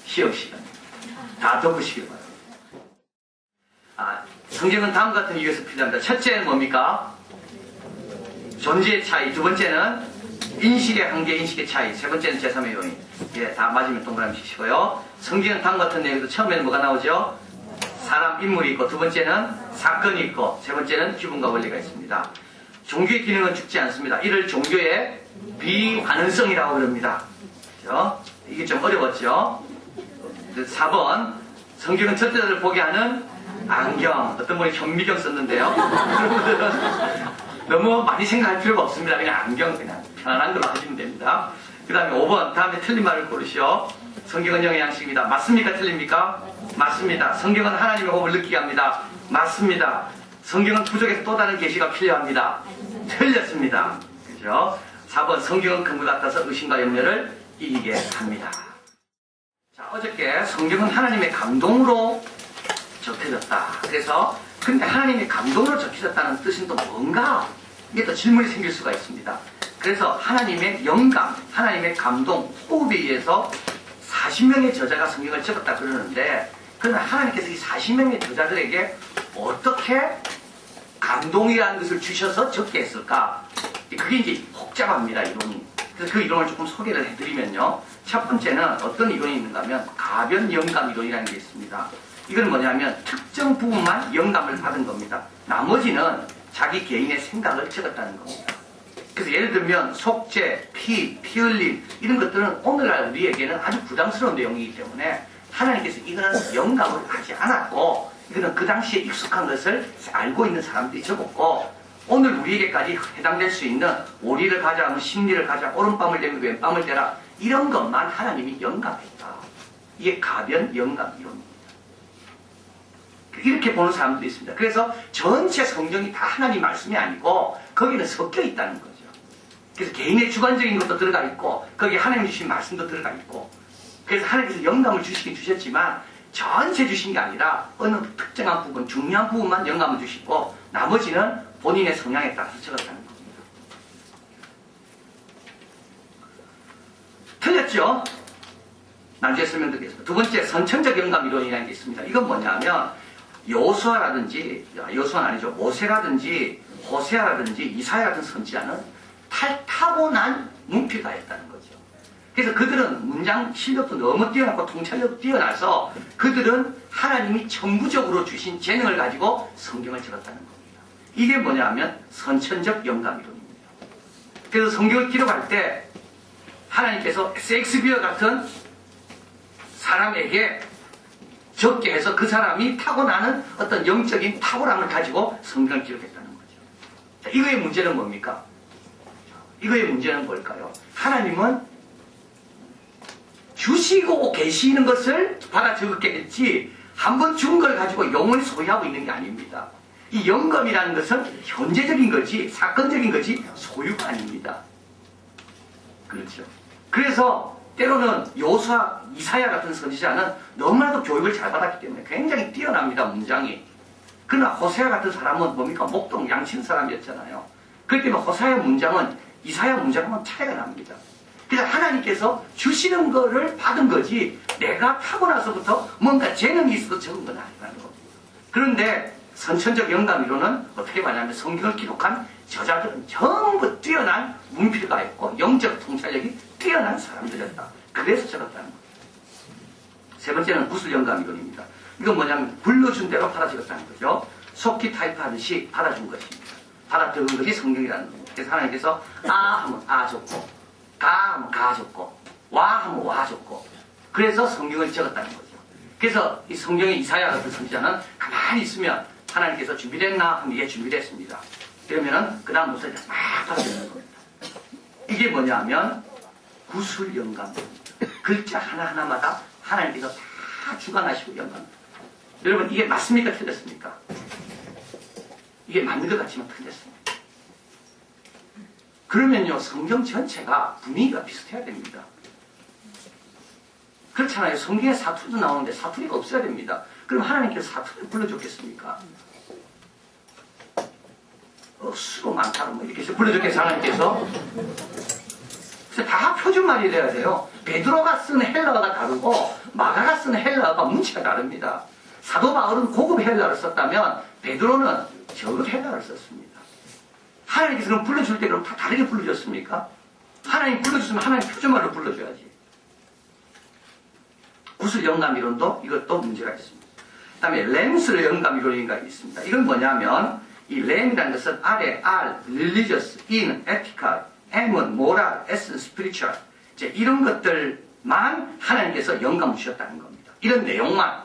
시험 시간. 다 덮으시길 바랍니다. 성경은 다음 같은 이유에서 필요합니다. 첫째는 뭡니까? 존재의 차이. 두 번째는 인식의 한계, 인식의 차이. 세 번째는 제3의 요인. 예, 다 맞으면 동그라미 치시고요. 성경은 다음 같은 내용에서 처음에는 뭐가 나오죠? 사람, 인물이 있고, 두 번째는 사건이 있고, 세 번째는 기본과 원리가 있습니다. 종교의 기능은 죽지 않습니다. 이를 종교의 비가능성이라고 그럽니다. 그렇죠? 이게 좀 어려웠죠? 4번, 성경은 절대자를 보게 하는 안경. 어떤 분이 현미경 썼는데요. 너무 많이 생각할 필요가 없습니다. 그냥 안경, 그냥 편안한 걸로 하시면 됩니다. 그 다음에 5번, 다음에 틀린 말을 고르시오. 성경은 영의 양식입니다. 맞습니까? 틀립니까? 맞습니다. 성경은 하나님의 호흡을 느끼게 합니다. 맞습니다. 성경은 부족해서 또 다른 계시가 필요합니다. 틀렸습니다. 그죠? 4번, 성경은 근거 같아서 의심과 염려를 이기게 합니다. 자, 어저께 성경은 하나님의 감동으로 적혀졌다. 그래서 근데 하나님의 감동으로 적혀졌다는 뜻은 또 뭔가? 이게 또 질문이 생길 수가 있습니다. 그래서 하나님의 영감, 하나님의 감동, 호흡에 의해서 40명의 저자가 성경을 적었다 그러는데, 그러면 하나님께서 이 40명의 저자들에게 어떻게 감동이라는 것을 주셔서 적게 했을까? 그게 이제 복잡합니다, 이론이. 그래서 그 이론을 조금 소개를 해드리면요. 첫 번째는 어떤 이론이 있는가 하면 가변 영감 이론이라는 게 있습니다. 이건 뭐냐면 특정 부분만 영감을 받은 겁니다. 나머지는 자기 개인의 생각을 적었다는 겁니다. 그래서 예를 들면 속죄, 피 흘림 이런 것들은 오늘날 우리에게는 아주 부담스러운 내용이기 때문에 하나님께서 이거는 영감을 하지 않았고, 이거는 그 당시에 익숙한 것을 알고 있는 사람들이 적었고, 오늘 우리에게까지 해당될 수 있는 오리를 가자, 심리를 가자, 오른밤을 대면 왼밤을 대라, 이런 것만 하나님이 영감했다. 이게 가변 영감 이론입니다. 이렇게 보는 사람들이 있습니다. 그래서 전체 성경이 다 하나님 말씀이 아니고 거기는 섞여 있다는 거죠. 그래서 개인의 주관적인 것도 들어가 있고, 거기에 하나님 주신 말씀도 들어가 있고, 그래서 하나님께서 영감을 주시긴 주셨지만 전체 주신 게 아니라 어느 특정한 부분, 중요한 부분만 영감을 주시고 나머지는 본인의 성향에 따라서 적었다는 겁니다. 틀렸죠? 나중에 설명드리겠습니다. 두 번째, 선천적 영감 이론이라는 게 있습니다. 이건 뭐냐면 여호수아라든지, 여호수아는 아니죠, 모세라든지 호세아라든지 이사야 같은 선지자는 타고난 문필가였다는 거죠. 그래서 그들은 문장 실력도 너무 뛰어나고 통찰력도 뛰어나서 그들은 하나님이 천부적으로 주신 재능을 가지고 성경을 적었다는 겁니다. 이게 뭐냐면 선천적 영감 이론입니다. 그래서 성경을 기록할 때 하나님께서 셰익스피어 같은 사람에게 적게 해서 그 사람이 타고나는 어떤 영적인 탁월함을 가지고 성경을 기록했다는 거죠. 자, 이거의 문제는 뭡니까? 이거의 문제는 뭘까요? 하나님은 주시고 계시는 것을 받아 적게 했지 한 번 준 걸 가지고 영원히 소유하고 있는 게 아닙니다. 이 영감이라는 것은 현재적인 거지 사건적인 거지 소유가 아닙니다. 그렇죠. 그래서 때로는 여호수아, 이사야 같은 선지자는 너무나도 교육을 잘 받았기 때문에 굉장히 뛰어납니다, 문장이. 그러나 호세아 같은 사람은 뭡니까? 목동 양친 사람이었잖아요. 그렇기 때문에 호세아의 문장은 이사야 문장하고는 차이가 납니다. 그래서 하나님께서 주시는 거를 받은 거지 내가 타고나서부터 뭔가 재능이 있어서 적은 건 아니라는 겁니다. 그런데 선천적 영감 이론은 어떻게 말하냐면 성경을 기록한 저자들은 전부 뛰어난 문필가였고 영적 통찰력이 뛰어난 사람들이었다. 그래서 적었다는 겁니다. 세 번째는 구술 영감 이론입니다. 이건 뭐냐면 불러준 대로 받아 적었다는 거죠. 속기 타입하듯이 받아준 것입니다. 받아 적은 것이 성경이라는 겁니다. 그래서 하나님께서 아 하면 아 적고 가 하면 가 적고 와 하면 와 적고 그래서 성경을 적었다는 거죠. 그래서 이 성경의 이사야 같은 선지자는 가만히 있으면 하나님께서 준비됐나 하면 예 준비됐습니다. 그러면은 그 다음 무슨 막 받아주는 겁니다. 이게 뭐냐면 구술 영감입니다. 글자 하나하나마다 하나님께서 다 주관하시고 영감입니다. 여러분 이게 맞습니까? 틀렸습니까? 이게 맞는 것 같지만 틀렸습니다. 그러면요 성경 전체가 분위기가 비슷해야 됩니다. 그렇잖아요. 성경에 사투리도 나오는데 사투리가 없어야 됩니다. 그럼 하나님께서 사투리를 불러줬겠습니까? 수고 많다고 뭐 이렇게 불러줬겠어요, 하나님께서? 그래서 다 표준말이 돼야 돼요. 베드로가 쓴 헬라어가 다르고 마가가 쓴 헬라어가 문체가 다릅니다. 사도 바울은 고급 헬라어를 썼다면 베드로는 저급 헬라어를 썼습니다. 하나님께서 그럼 불러줄 때 그럼 다 다르게 불러줬습니까? 하나님 불러줬으면 하나님 표준말로 불러줘야지. 구슬 영감 이론도 이것도 문제가 있습니다. 그 다음에 램스 영감 이론인가 있습니다. 이건 뭐냐면 이 램이라는 것은 아래, R, religious, in, ethical, M은 moral, S, spiritual 이제 이런 것들만 하나님께서 영감을 주셨다는 겁니다. 이런 내용만.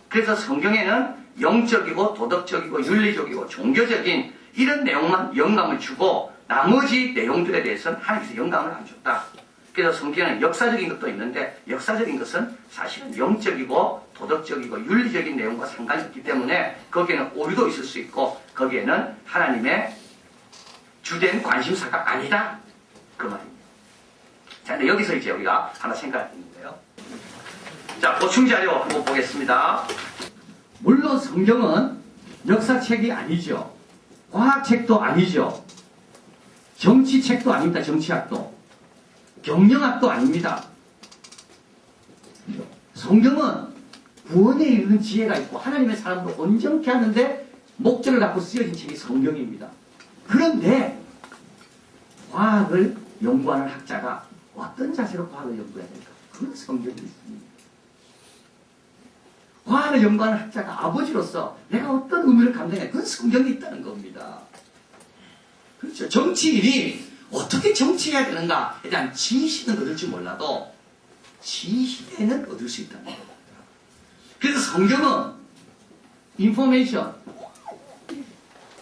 그래서 성경에는 영적이고 도덕적이고 윤리적이고 종교적인 이런 내용만 영감을 주고 나머지 내용들에 대해서는 하나님께서 영감을 안 줬다. 그래서 성경에는 역사적인 것도 있는데 역사적인 것은 사실은 영적이고 도덕적이고 윤리적인 내용과 상관이 없기 때문에 거기에는 오류도 있을 수 있고 거기에는 하나님의 주된 관심사가 아니다. 그 말입니다. 자, 근데 여기서 이제 우리가 하나 생각할 게 있는데요. 자, 보충 자료 한번 보겠습니다. 물론 성경은 역사책이 아니죠. 과학책도 아니죠. 정치책도 아닙니다. 정치학도. 경영학도 아닙니다. 성경은 구원에 이르는 지혜가 있고 하나님의 사람을 온전케 하는데 목적을 갖고 쓰여진 책이 성경입니다. 그런데 과학을 연구하는 학자가 어떤 자세로 과학을 연구해야 될까? 그건 성경이 있습니다. 과학을 연구하는 학자가 아버지로서 내가 어떤 의미를 감당해야 그건 성경이 있다는 겁니다. 그렇죠. 정치인이 어떻게 정치해야 되는가에 대한 지시는 얻을지 몰라도 지혜는 얻을 수 있다는 겁니다. 그래서 성경은 인포메이션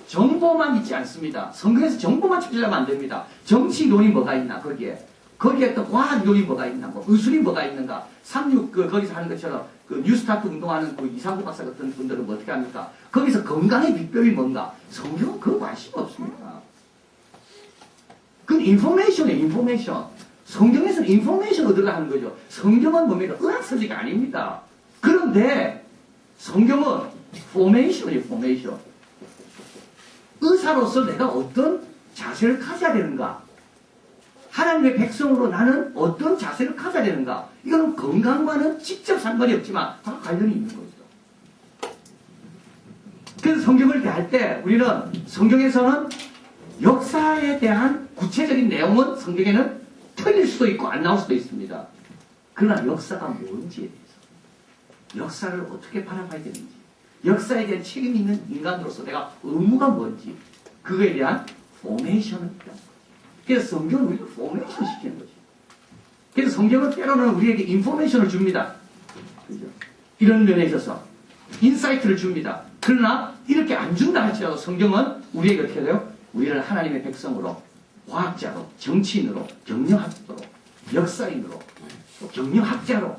정보만 있지 않습니다. 성경에서 정보만 찾으려면 안 됩니다. 정치 이론이 뭐가 있나 거기에 또 과학 이론이 뭐가 있나 의술이 뭐가 있는가 36 거기서 하는 것처럼 뉴스타트 운동하는 이상구 박사 같은 분들은 뭐 어떻게 합니까? 거기서 건강의 비법이 뭔가 성경은 그거 관심 없습니다. 그건 인포메이션이에요. 인포메이션. 성경에서는 인포메이션 얻으려 하는 거죠. 성경은 뭡니까? 의학서지가 아닙니다. 그런데 성경은 포메이션이에요. 포메이션. 의사로서 내가 어떤 자세를 가져야 되는가? 하나님의 백성으로 나는 어떤 자세를 가져야 되는가? 이거는 건강과는 직접 상관이 없지만 다 관련이 있는 거죠. 그래서 성경을 대할 때 우리는 성경에서는 역사에 대한 구체적인 내용은 성경에는 틀릴 수도 있고 안 나올 수도 있습니다. 그러나 역사가 뭔지에 대해서 역사를 어떻게 바라봐야 되는지 역사에 대한 책임 있는 인간으로서 내가 의무가 뭔지 그거에 대한 포메이션을 필요한 거죠. 그래서 성경은 우리를 포메이션 시키는 거죠. 그래서 성경은 때로는 우리에게 인포메이션을 줍니다. 그죠? 이런 면에 있어서 인사이트를 줍니다. 그러나 이렇게 안 준다 할지라도 성경은 우리에게 어떻게 돼요? 우리를 하나님의 백성으로 과학자로 정치인으로 경영학자로 역사인으로 또 경영학자로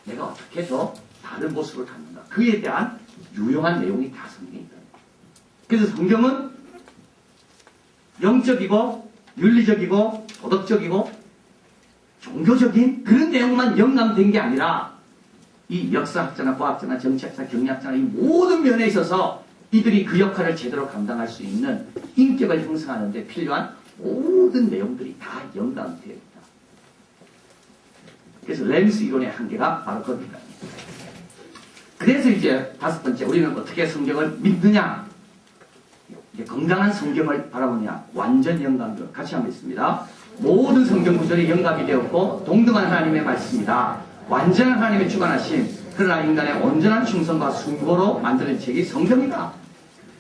내가 어떻게 더 다른 모습을 갖는가 그에 대한 유용한 내용이 다 성경에 있다. 그래서 성경은 영적이고 윤리적이고 도덕적이고 종교적인 그런 내용만 영감된 게 아니라 이 역사학자나 과학자나 정치학자, 경영학자나 이 모든 면에 있어서 이들이 그 역할을 제대로 감당할 수 있는 인격을 형성하는 데 필요한 모든 내용들이 다 영감되어 있다. 그래서 램스 이론의 한계가 바로 겁니다. 그래서 이제 다섯 번째 우리는 어떻게 성경을 믿느냐 건강한 성경을 바라보냐 완전 영감들 같이 한번 있습니다. 모든 성경 구절이 영감이 되었고 동등한 하나님의 말씀이다. 완전한 하나님의 주관하심 그러나 인간의 온전한 충성과 순고로 만드는 책이 성경이다.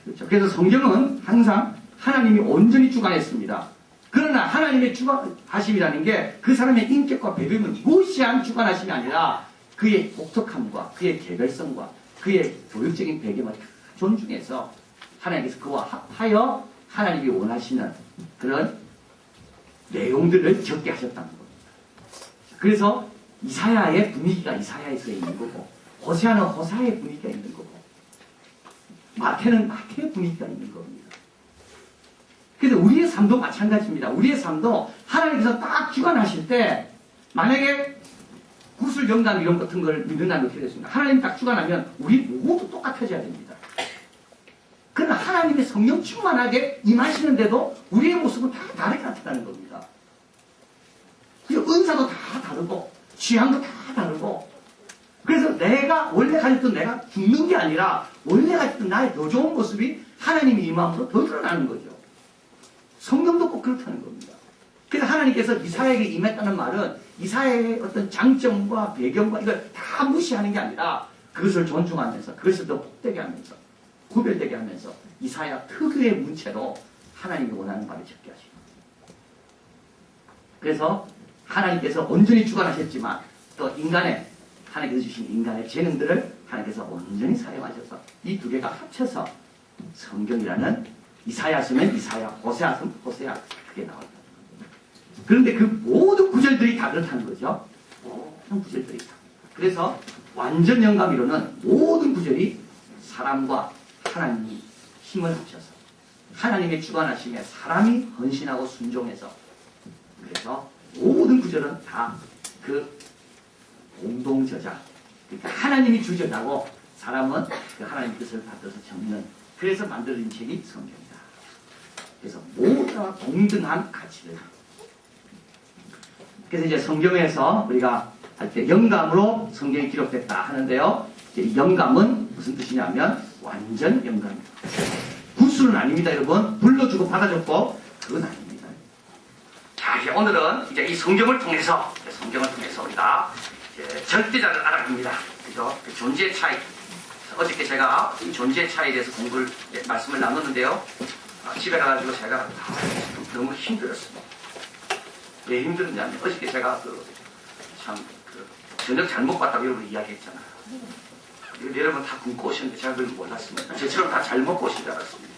그렇죠? 그래서 성경은 항상 하나님이 온전히 주관했습니다. 그러나 하나님의 주관하심이라는 게 그 사람의 인격과 배경을 무시한 주관하심이 아니라 그의 독특함과 그의 개별성과 그의 교육적인 배경을 존중해서 하나님께서 그와 합하여 하나님이 원하시는 그런 내용들을 적게 하셨다는 겁니다. 그래서 이사야의 분위기가 이사야에서 있는 거고 호세아는 호세아의 분위기가 있는 거고 마태는 마태의 분위기가 있는 겁니다. 그래서 우리의 삶도 마찬가지입니다. 우리의 삶도 하나님께서 딱 주관하실 때 만약에 구슬 영감 이런 같은 걸 믿는다면 어떻게 됐습니까? 하나님 딱 주관하면 우리 모두 똑같아져야 됩니다. 그러나 하나님의 성령 충만하게 임하시는데도 우리의 모습은 다 다르게 나타나는 겁니다. 은사도 다 다 다르고 취향도 다 다르고 그래서 내가 원래 가졌던 내가 죽는 게 아니라 원래 가졌던 나의 더 좋은 모습이 하나님의 임함으로 더 드러나는 거죠. 성경도 꼭 그렇다는 겁니다. 그래서 하나님께서 이사야에게 임했다는 말은 이사야의 어떤 장점과 배경과 이걸 다 무시하는 게 아니라 그것을 존중하면서 그것을 더 복되게 하면서 구별되게 하면서 이사야 특유의 문체로 하나님이 원하는 바를 적게 하시고 그래서 하나님께서 온전히 주관하셨지만 또 하나님께서 주신 인간의 재능들을 하나님께서 온전히 사용하셔서 이 두 개가 합쳐서 성경이라는 이사야 쓰면 이사야, 호세아 쓰면 호세아 그게 나왔다. 그런데 그 모든 구절들이 다 그렇다는 거죠. 모든 구절들이 다. 그래서 완전 영감이로는 모든 구절이 사람과 하나님이 힘을 합쳐서 하나님의 주관하심에 사람이 헌신하고 순종해서 그래서 모든 구절은 다 그 공동 저자 그러니까 하나님이 주저자고 사람은 그 하나님 뜻을 받아서 적는 그래서 만들어진 책이 성경이다. 그래서 모두가 동등한 가치를 그래서 이제 성경에서 우리가 할 때 영감으로 성경이 기록됐다 하는데요. 이제 영감은 무슨 뜻이냐면 완전 영감입니다. 구술은 아닙니다, 여러분. 불러주고 받아줬고 그건 아닙니다. 자, 이제 오늘은 이제 이 성경을 통해서 우리가 이제 절대자를 알아갑니다. 그죠? 그 존재의 차이. 어저께 제가 이 존재의 차이에 대해서 말씀을 나눴는데요. 집에 가가지고 제가 너무 힘들었습니다. 왜 힘들었냐면 어저께 제가 저녁 잘못 봤다고 여러분 이야기했잖아요. 여러분 다 굶고 오셨는데 제가 그걸 몰랐습니다. 저처럼 다 잘 먹고 오신 줄 알았습니다.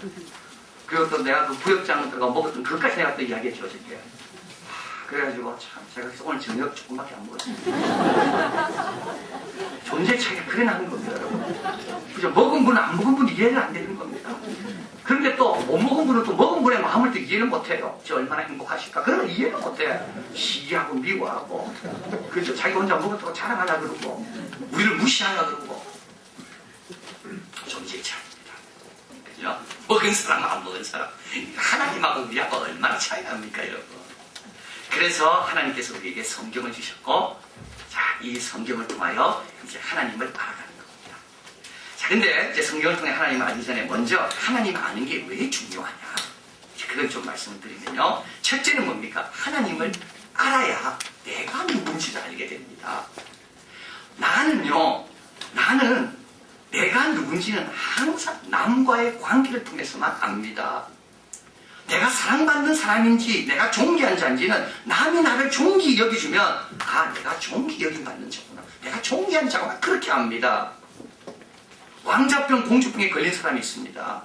그리고 또 내가 그 구역장 들어가 먹었던 그것까지 내가 또 이야기했죠, 어저께. 그래가지고 참 제가 그래서 오늘 저녁 조금밖에 안 먹었습니다. 존재 차이가 그래 나는 겁니다, 여러분. 그죠? 먹은 분은 안 먹은 분이 이해를 안 되는 겁니다. 그런데 또 못 먹은 분은 또 먹은 분의 마음을 또 이해를 못해요. 저 얼마나 행복하실까? 그런 걸 이해를 못해. 시기하고 미워하고 그죠? 자기가 혼자 먹었다고 자랑하려고 그러고 우리를 무시하려고 그러고 존재의 차이입니다. 그죠? 먹은 사람 안 먹은 사람 하나님하고 우리하고 얼마나 차이 납니까, 여러분? 그래서 하나님께서 우리에게 성경을 주셨고 자, 이 성경을 통하여 이제 하나님을 알아가는 겁니다. 자, 근데 이제 성경을 통해 하나님을 알기 전에 먼저 하나님 아는 게 왜 중요하냐? 그걸 좀 말씀을 드리면요. 첫째는 뭡니까? 하나님을 알아야 내가 누군지를 알게 됩니다. 나는 내가 누군지는 항상 남과의 관계를 통해서만 압니다. 내가 사랑받는 사람인지 내가 존귀한 자인지는 남이 나를 존귀 여기주면 아, 내가 존귀 여김받는 자구나. 내가 존귀한 자구나. 그렇게 압니다. 왕자병, 공주병에 걸린 사람이 있습니다.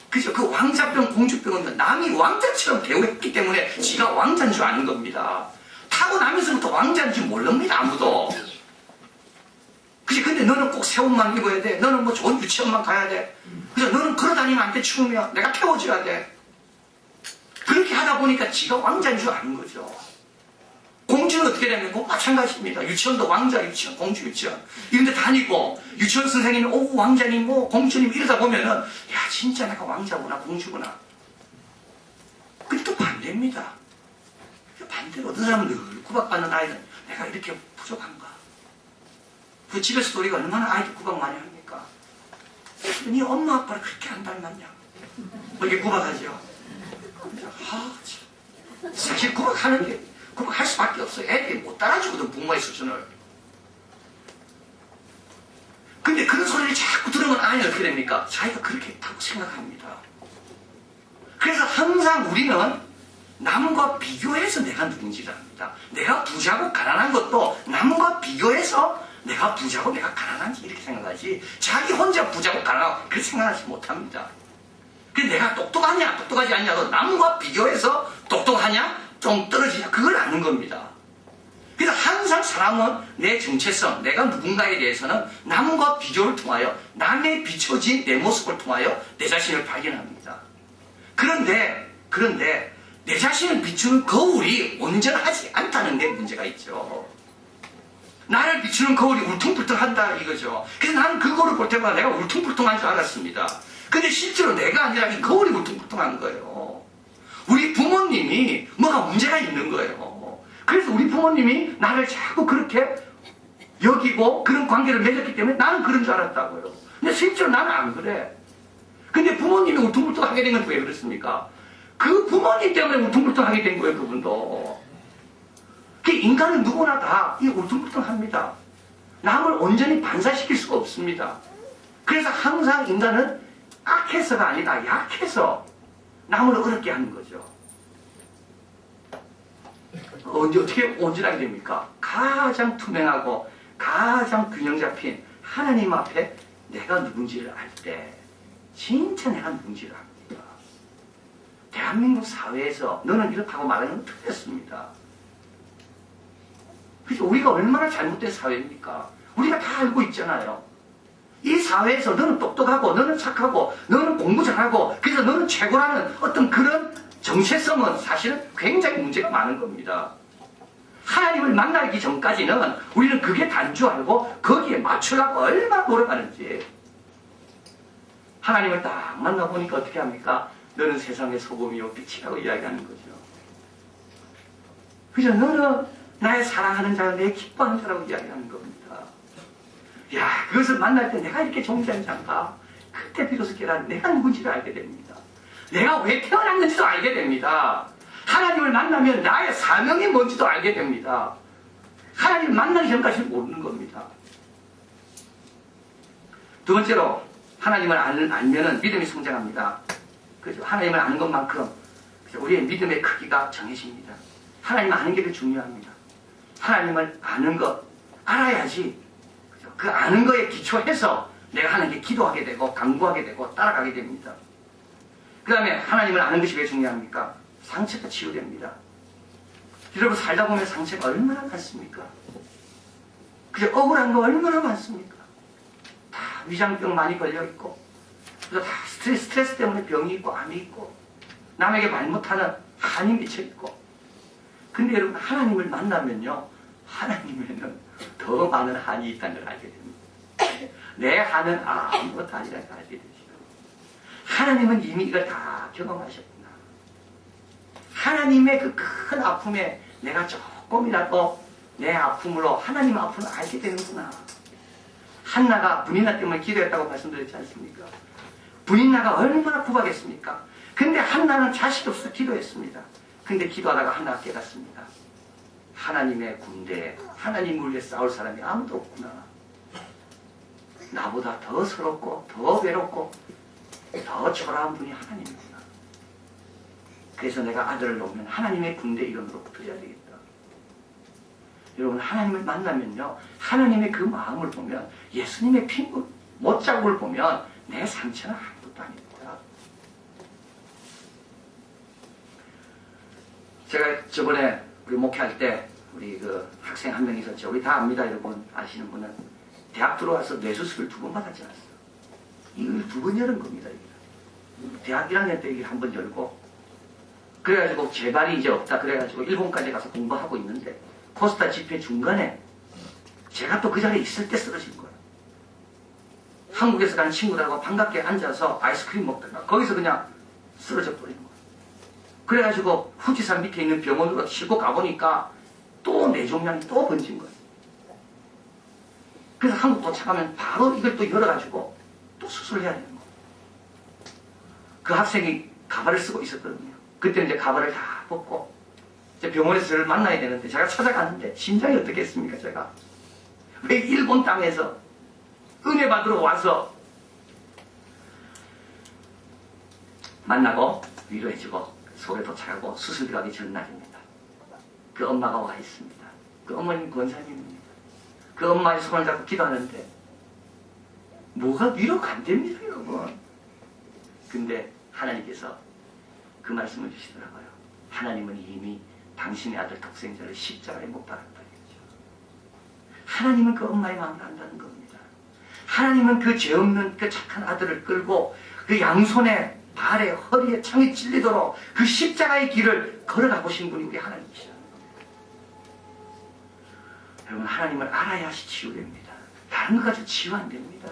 그죠? 그 왕자병, 공주병은 남이 왕자처럼 대우했기 때문에 지가 왕자인 줄 아는 겁니다. 타고나면서부터 왕자인 줄 모릅니다, 아무도. 그치? 근데 너는 꼭 새 옷만 입어야 돼. 너는 뭐 좋은 유치원만 가야 돼. 그죠? 너는 걸어다니면 안 돼, 추우면. 내가 태워줘야 돼. 그렇게 하다 보니까 지가 왕자인 줄 아는 거죠. 공주는 어떻게 되면 마찬가지입니다. 유치원도 왕자 유치원, 공주 유치원 이런 데 다니고 유치원 선생님이 오 왕자님 뭐 공주님 이러다 보면은 야 진짜 내가 왕자구나 공주구나. 근데 또 반대입니다. 반대로 어떤 사람은 늘 구박받는 아이는 내가 이렇게 부족한가. 그 집에서도 우리가 얼마나 아이들 구박 많이 합니까? 네 엄마 아빠를 그렇게 안 닮았냐. 뭐 이렇게 구박하죠. 사실 구박할 수밖에 없어요. 애들이 못 따라주거든, 부모의 수준을. 근데 그런 소리를 자꾸 들으면 아이는 어떻게 됩니까? 자기가 그렇게 했다고 생각합니다. 그래서 항상 우리는 남과 비교해서 내가 누군지를 압니다. 내가 부자고 가난한 것도 남과 비교해서 내가 부자고 내가 가난한지 이렇게 생각하지 자기 혼자 부자고 가난하고 그렇게 생각하지 못합니다. 근데 내가 똑똑하냐 똑똑하지 않냐도 남과 비교해서 똑똑하냐 좀 떨어지냐 그걸 아는 겁니다. 그래서 항상 사람은 내 정체성 내가 누군가에 대해서는 남과 비교를 통하여 남에 비춰진 내 모습을 통하여 내 자신을 발견합니다. 그런데 내 자신을 비추는 거울이 온전하지 않다는 데 문제가 있죠. 나를 비추는 거울이 울퉁불퉁한다 이거죠. 그래서 나는 그 거울을 볼 때마다 내가 울퉁불퉁한 줄 알았습니다. 근데 실제로 내가 아니라 이 거울이 울퉁불퉁한 거예요. 우리 부모님이 뭐가 문제가 있는 거예요. 그래서 우리 부모님이 나를 자꾸 그렇게 여기고 그런 관계를 맺었기 때문에 나는 그런 줄 알았다고요. 근데 실제로 나는 안 그래. 근데 부모님이 울퉁불퉁하게 된 건 왜 그렇습니까? 그 부모님 때문에 울퉁불퉁하게 된 거예요, 그분도. 그 인간은 누구나 다 이 울퉁불퉁합니다. 남을 온전히 반사시킬 수가 없습니다. 그래서 항상 인간은 악해서가 아니라 약해서 남을 어렵게 하는 거죠. 언제 어떻게 온전하게 됩니까? 가장 투명하고 가장 균형 잡힌 하나님 앞에 내가 누군지를 알 때 진짜 내가 누군지를 압니다. 대한민국 사회에서 너는 이렇게 하고 말하는 건 틀렸습니다. 그래서 우리가 얼마나 잘못된 사회입니까? 우리가 다 알고 있잖아요. 이 사회에서 너는 똑똑하고 너는 착하고 너는 공부 잘하고 그래서 너는 최고라는 어떤 그런 정체성은 사실은 굉장히 문제가 많은 겁니다. 하나님을 만나기 전까지는 우리는 그게 단 줄 알고 거기에 맞추려고 얼마나 노력하는지. 하나님을 딱 만나보니까 어떻게 합니까? 너는 세상의 소금이요 빛이라고 이야기하는 거죠. 그죠? 너는 나의 사랑하는 자요 내 기뻐하는 자라고 이야기하는 겁니다. 야, 그것을 만날 때 내가 이렇게 존재하는 자인가? 그때 비로소 깨달은 내가 누군지를 알게 됩니다. 내가 왜 태어났는지도 알게 됩니다. 하나님을 만나면 나의 사명이 뭔지도 알게 됩니다. 하나님을 만나기 전까지는 모르는 겁니다. 두 번째로 하나님을 알면은 믿음이 성장합니다. 그죠? 하나님을 아는 것만큼 우리의 믿음의 크기가 정해집니다. 하나님을 아는 게 더 중요합니다. 하나님을 아는 것 알아야지 그죠? 그 아는 거에 기초해서 내가 하나님께 기도하게 되고 간구하게 되고 따라가게 됩니다. 그 다음에 하나님을 아는 것이 왜 중요합니까? 상처가 치유됩니다. 여러분 살다 보면 상처가 얼마나 많습니까? 그죠? 억울한 거 얼마나 많습니까? 다 위장병 많이 걸려있고 그래서 다 스트레스 때문에 병이 있고 암이 있고 남에게 말 못하는 한이 미쳐있고 근데 여러분 하나님을 만나면요 하나님에는 더 많은 한이 있다는 걸 알게 됩니다. 내 한은 아무것도 아니라는 걸 알게 되죠. 하나님은 이미 이걸 다 경험하셨구나. 하나님의 그 큰 아픔에 내가 조금이라도 내 아픔으로 하나님 아픔을 알게 되는구나. 한나가 분인나 때문에 기도했다고 말씀드렸지 않습니까? 분인나가 얼마나 구박했습니까? 근데 한나는 자식 없어서 기도했습니다. 근데 기도하다가 한나가 깨닫습니다. 하나님의 군대에 하나님을 위해 싸울 사람이 아무도 없구나. 나보다 더 서럽고 더 외롭고 더 초라한 분이 하나님이구나. 그래서 내가 아들을 놓으면 하나님의 군대 이름으로 드려야 되겠다. 여러분 하나님을 만나면요 하나님의 그 마음을 보면 예수님의 피 못자국을 보면 내 상처는 아무것도 아닙니다. 제가 저번에 우리 목회할 때 우리 그 학생 한 명 있었죠. 우리 다 압니다. 여러분 아시는 분은 대학 들어와서 뇌수술을 2번 받았지 않았어요. 이걸 2번 열은 겁니다. 대학 1학년 때 이게 1번 열고 그래가지고 재발이 이제 없다 그래가지고 일본까지 가서 공부하고 있는데 코스타 집회 중간에 제가 또 그 자리에 있을 때 쓰러진 거예요. 한국에서 간 친구들하고 반갑게 앉아서 아이스크림 먹다가 거기서 그냥 쓰러져 버린 거예요. 그래가지고 후지산 밑에 있는 병원으로 싣고 가보니까 또 뇌종양이 또 번진 거예요. 그래서 한국 도착하면 바로 이걸 또 열어가지고 또 수술해야 되는 거예요. 그 학생이 가발을 쓰고 있었거든요. 그때 이제 가발을 다 벗고 이제 병원에서 저를 만나야 되는데 제가 찾아갔는데 심장이 어떻겠습니까 제가? 왜 일본 땅에서 은혜 받으러 와서 만나고 위로해주고 서울에 도착하고 수술 들어가기 전날입니다. 그 엄마가 와 있습니다. 그 어머님 권사님입니다. 그 엄마의 손을 잡고 기도하는데 뭐가 위로가 안 됩니다 여러분. 근데 하나님께서 그 말씀을 주시더라고요. 하나님은 이미 당신의 아들 독생자를 십자가에 못 박았다. 하나님은 그 엄마의 마음을 안다는 겁니다. 하나님은 그 죄 없는 그 착한 아들을 끌고 그 양손에 발에 허리에 창이 찔리도록 그 십자가의 길을 걸어가 보신 분이 우리 하나님이시라는 겁니다. 여러분 하나님을 알아야 치유됩니다. 다른 것 가지고 치유 안 됩니다.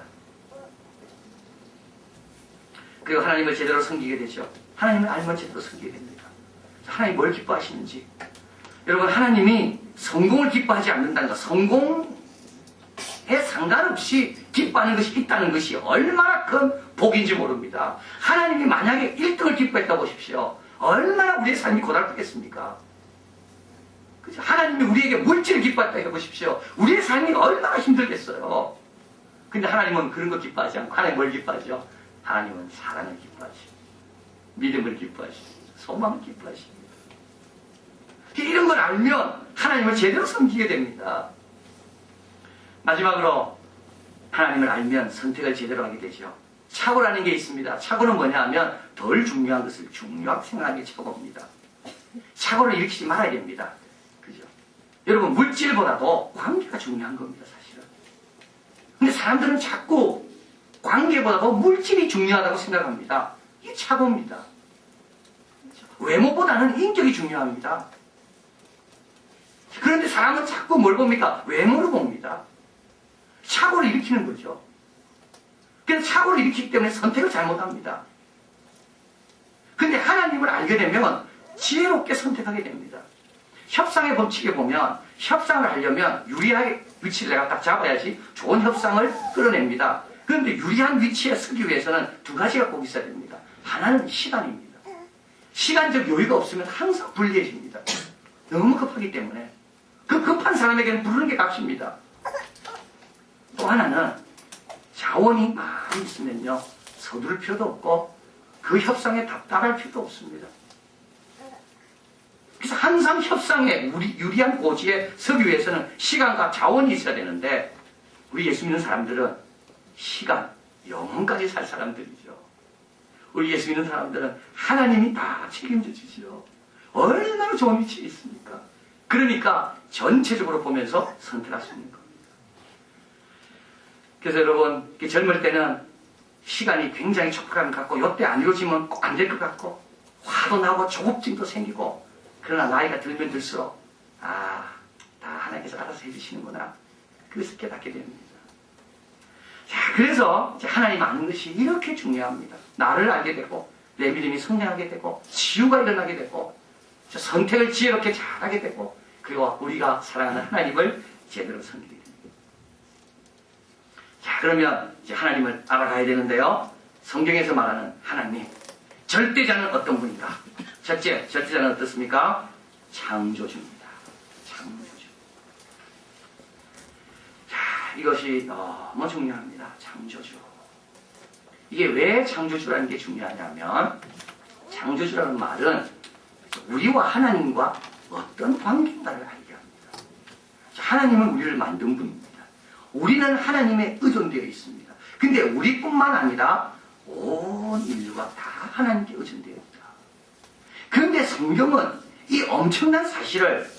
그리고 하나님을 제대로 섬기게 되죠. 하나님을 알면 제대로 섬기게 됩니다. 하나님 뭘 기뻐하시는지 여러분, 하나님이 성공을 기뻐하지 않는다는 것, 성공에 상관없이 기뻐하는 것이 있다는 것이 얼마나 큰 복인지 모릅니다. 하나님이 만약에 1등을 기뻐했다 보십시오. 얼마나 우리의 삶이 고달프겠습니까? 그죠? 하나님이 우리에게 물질을 기뻐했다 해보십시오. 우리의 삶이 얼마나 힘들겠어요. 근데 하나님은 그런 거 기뻐하지 않고, 하나님 뭘 기뻐하죠? 하나님은 사랑을 기뻐하시고, 믿음을 기뻐하시고, 소망을 기뻐하십니다. 이런 걸 알면 하나님을 제대로 섬기게 됩니다. 마지막으로 하나님을 알면 선택을 제대로 하게 되죠. 착오라는 게 있습니다. 착오는 뭐냐 하면 덜 중요한 것을 중요하게 생각하는 게 착오입니다. 착오를 일으키지 말아야 됩니다. 그죠? 여러분, 물질보다도 관계가 중요한 겁니다, 사실은. 근데 사람들은 자꾸 관계보다도 물질이 중요하다고 생각합니다. 이게 착오입니다. 외모보다는 인격이 중요합니다. 그런데 사람은 자꾸 뭘 봅니까? 외모를 봅니다. 착오를 일으키는 거죠. 그래서 착오를 일으키기 때문에 선택을 잘못합니다. 근데 하나님을 알게 되면 지혜롭게 선택하게 됩니다. 협상의 법칙에 보면 협상을 하려면 유리한 위치를 내가 딱 잡아야지 좋은 협상을 끌어냅니다. 그런데 유리한 위치에 서기 위해서는 두 가지가 꼭 있어야 됩니다. 하나는 시간입니다. 시간적 여유가 없으면 항상 불리해집니다. 너무 급하기 때문에. 그 급한 사람에게는 부르는 게 값입니다. 또 하나는 자원이 많이 있으면요, 서두를 필요도 없고 그 협상에 답답할 필요도 없습니다. 그래서 항상 협상에 유리한 고지에 서기 위해서는 시간과 자원이 있어야 되는데, 우리 예수 믿는 사람들은 시간, 영혼까지 살 사람들이죠. 우리 예수 믿는 사람들은 하나님이 다 책임져 주시죠. 얼마나 좋은 위치에 있습니까? 그러니까 전체적으로 보면서 선택할 수 있는 겁니다. 그래서 여러분, 젊을 때는 시간이 굉장히 촉박함을 갖고 이때 안 이루어지면 꼭 안 될 것 같고 화도 나고 조급증도 생기고, 그러나 나이가 들면 들수록 다 하나님께서 알아서 해주시는구나, 그것을 깨닫게 됩니다. 자, 그래서 하나님 아는 것이 이렇게 중요합니다. 나를 알게 되고 내 믿음이 성장하게 되고 치유가 일어나게 되고 선택을 지혜롭게 잘하게 되고, 그리고 우리가 사랑하는 하나님을 제대로 섬기게 됩니다. 자, 그러면 이제 하나님을 알아가야 되는데요. 성경에서 말하는 하나님, 절대자는 어떤 분인가? 첫째, 절대자는 어떻습니까? 창조주입니다. 창조주. 자, 이것이 너무 중요합니다. 창조주. 이게 왜 창조주라는 게 중요하냐면, 창조주라는 말은 우리와 하나님과 어떤 관계인가를 알게 합니다. 하나님은 우리를 만든 분입니다. 우리는 하나님의 의존되어 있습니다. 근데 우리뿐만 아니라 온 인류가 다 하나님께 의존되어 있다. 그런데 성경은 이 엄청난 사실을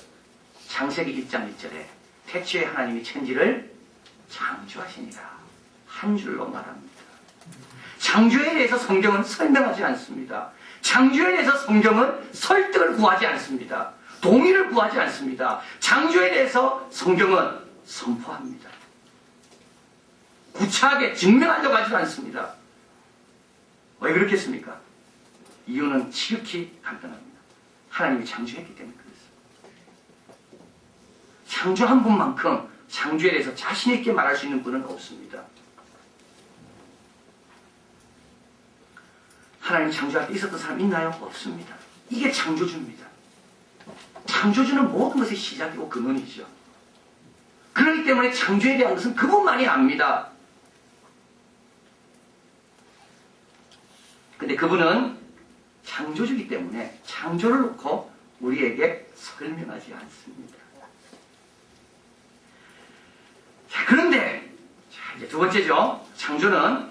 창세기 1장 1절에 태초에 하나님이 천지를 창조하시니라 한 줄로 말합니다. 창조에 대해서 성경은 설명하지 않습니다. 창조에 대해서 성경은 설득을 구하지 않습니다. 동의를 구하지 않습니다. 창조에 대해서 성경은 선포합니다. 구차하게 증명하려고 하지 않습니다. 왜 그렇겠습니까? 이유는 지극히 간단합니다. 하나님이 창조했기 때문에 그렇습니다. 창조한 분만큼 창조에 대해서 자신 있게 말할 수 있는 분은 없습니다. 하나님 창조할 때 있었던 사람 있나요? 없습니다. 이게 창조주입니다. 창조주는 모든 것의 시작이고 근원이죠. 그렇기 때문에 창조에 대한 것은 그분만이 압니다. 근데 그분은 창조주이기 때문에 창조를 놓고 우리에게 설명하지 않습니다. 자, 그런데 이제 두 번째죠. 창조는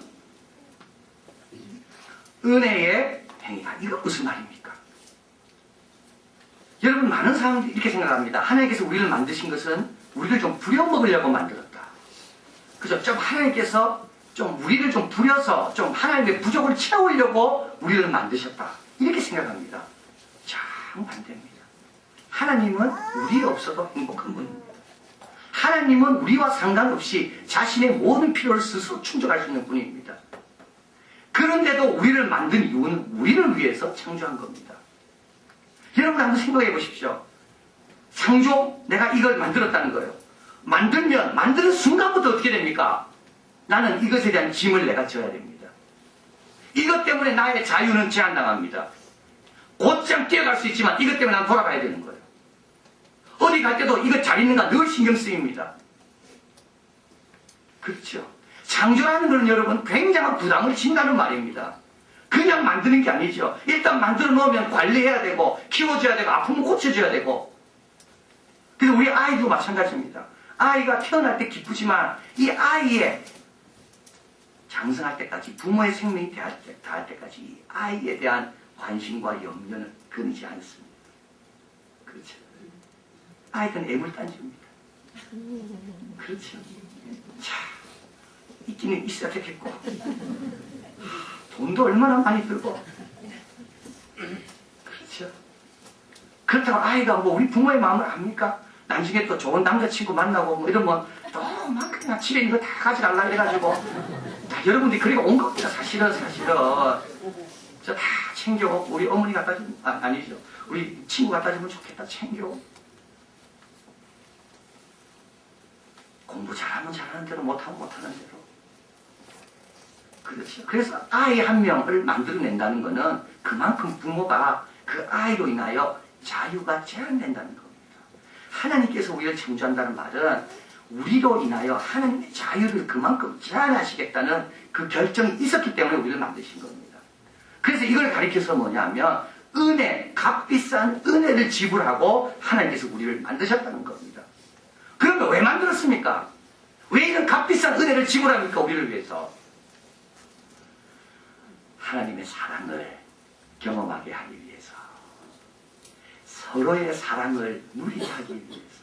은혜의 행위다. 이건 무슨 말입니까? 여러분, 많은 사람들이 이렇게 생각합니다. 하나님께서 우리를 만드신 것은 우리를 좀 부려먹으려고 만들었다. 그죠? 좀 하나님께서 좀 우리를 좀 부려서 좀 하나님의 부족을 채우려고 우리를 만드셨다. 이렇게 생각합니다. 참 반대입니다. 하나님은 우리 없어도 행복한 분입니다. 하나님은 우리와 상관없이 자신의 모든 필요를 스스로 충족할 수 있는 분입니다. 그런데도 우리를 만든 이유는 우리를 위해서 창조한 겁니다. 여러분 한번 생각해 보십시오. 창조, 내가 이걸 만들었다는 거예요. 만드는 순간부터 어떻게 됩니까? 나는 이것에 대한 짐을 내가 져야 됩니다. 이것 때문에 나의 자유는 제한당합니다. 곧장 뛰어갈 수 있지만 이것 때문에 난 돌아가야 되는 거예요. 어디 갈 때도 이것 잘 있는가 늘 신경 쓰입니다. 그렇죠. 창조라는 것은 여러분 굉장한 부담을 진다는 말입니다. 그냥 만드는 게 아니죠. 일단 만들어 놓으면 관리해야 되고 키워줘야 되고 아프면 고쳐줘야 되고. 그래서 우리 아이도 마찬가지입니다. 아이가 태어날 때 기쁘지만 이 아이의 장성할 때까지 부모의 생명이 다할 때까지 이 아이에 대한 관심과 염려는 끊이지 않습니다. 그렇죠. 아이는 애물단지입니다. 그렇죠. 자, 있기는 있어야 되겠고 돈도 얼마나 많이 들고 그렇죠. 그렇다고 아이가 뭐 우리 부모의 마음을 압니까? 나중에 또 좋은 남자친구 만나고 뭐 이러면 또 막 그냥 집에 있는 거 다 가져갈라 이래가지고 여러분들이 그리고 온 겁니다. 사실은 저 다 챙겨 우리 어머니 갖다 주면 아니죠. 우리 친구 갖다 주면 좋겠다. 챙겨. 공부 잘하면 잘하는 대로 못하면 못하는 대로. 그렇죠. 그래서 아이 한 명을 만들어낸다는 것은 그만큼 부모가 그 아이로 인하여 자유가 제한된다는 겁니다. 하나님께서 우리를 창조한다는 말은 우리로 인하여 하나님의 자유를 그만큼 제한하시겠다는 그 결정이 있었기 때문에 우리를 만드신 겁니다. 그래서 이걸 가리켜서 뭐냐면 은혜, 값비싼 은혜를 지불하고 하나님께서 우리를 만드셨다는 겁니다. 그러면 왜 만들었습니까? 왜 이런 값비싼 은혜를 지불합니까? 우리를 위해서. 하나님의 사랑을 경험하게 하기 위해서. 서로의 사랑을 누리게 하기 위해서.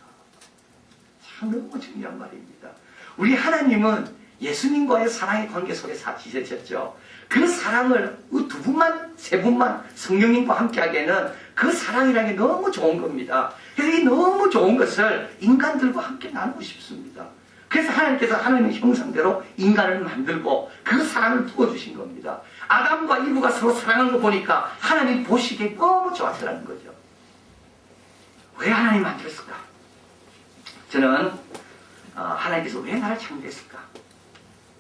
참 너무 중요한 말입니다. 우리 하나님은 예수님과의 사랑의 관계 속에 지으셨죠. 그 사랑을 두 분만, 세 분만 성령님과 함께 하기에는 그 사랑이라는 게 너무 좋은 겁니다. 그래서 이 너무 좋은 것을 인간들과 함께 나누고 싶습니다. 그래서 하나님께서 하나님의 형상대로 인간을 만들고 그 사랑을 부어주신 겁니다. 아담과 이브가 서로 사랑하는 거 보니까 하나님 보시기에 너무 좋았다는 거죠. 왜 하나님 만들었을까? 저는 하나님께서 왜 나를 창조했을까?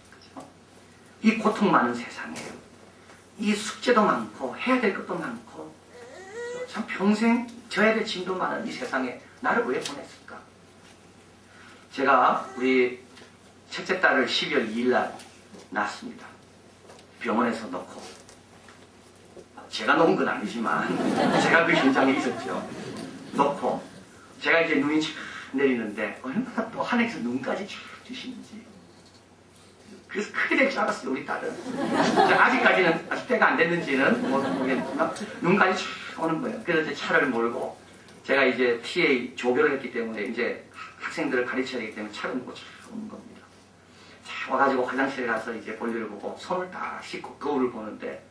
그렇죠? 이 고통 많은 세상에 이 숙제도 많고 해야 될 것도 많고 참 평생 져야 될 짐도 많은 이 세상에 나를 왜 보냈을까? 제가 우리 첫째 딸을 12월 2일 날 낳았습니다. 병원에서 넣고 제가 놓은 건 아니지만 제가 그 현장에 있었죠. 넣고 제가 이제 눈이 쫙 내리는데 얼마나 또 하나님께서 눈까지 쫙 주시는지 그래서 크게 될 줄 알았어요. 우리 딸은 아직까지는 아직 때가 안 됐는지는 모르겠지만 눈까지 쫙 오는 거예요. 그래서 이제 차를 몰고 제가 이제 TA 조교를 했기 때문에 이제 학생들을 가르쳐야 되기 때문에 차를 몰고 쫙 오는 겁니다. 쫙 와가지고 화장실에 가서 이제 볼일을 보고 손을 딱 씻고 거울을 보는데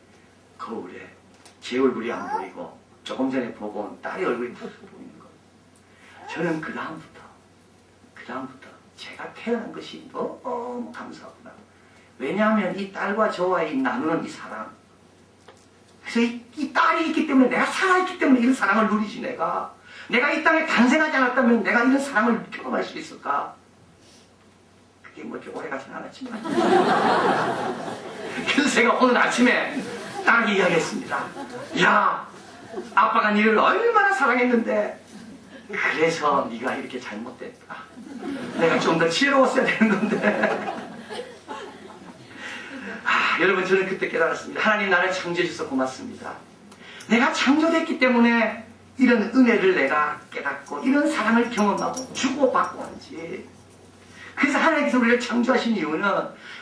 거울에 제 얼굴이 안 보이고 조금 전에 보고 온 딸의 얼굴이 딱 보이는 거예요. 저는 그 다음부터 제가 태어난 것이 너무 감사하구나. 왜냐하면 이 딸과 저와의 나누는 이 사랑. 그래서 이 딸이 있기 때문에 내가 살아있기 때문에 이런 사랑을 누리지 내가 이 땅에 탄생하지 않았다면 내가 이런 사랑을 경험할 수 있을까? 그게 뭐 이렇게 오래 가진 않았지만 그래서 제가 오늘 아침에 딱 이야기했습니다. 야, 아빠가 너를 얼마나 사랑했는데 그래서 네가 이렇게 잘못됐다. 내가 좀 더 지혜로웠어야 되는 건데. 여러분 저는 그때 깨달았습니다. 하나님 나를 창조해 주셔서 고맙습니다. 내가 창조됐기 때문에 이런 은혜를 내가 깨닫고 이런 사랑을 경험하고 주고받고 하지. 그래서 하나님께서 우리를 창조하신 이유는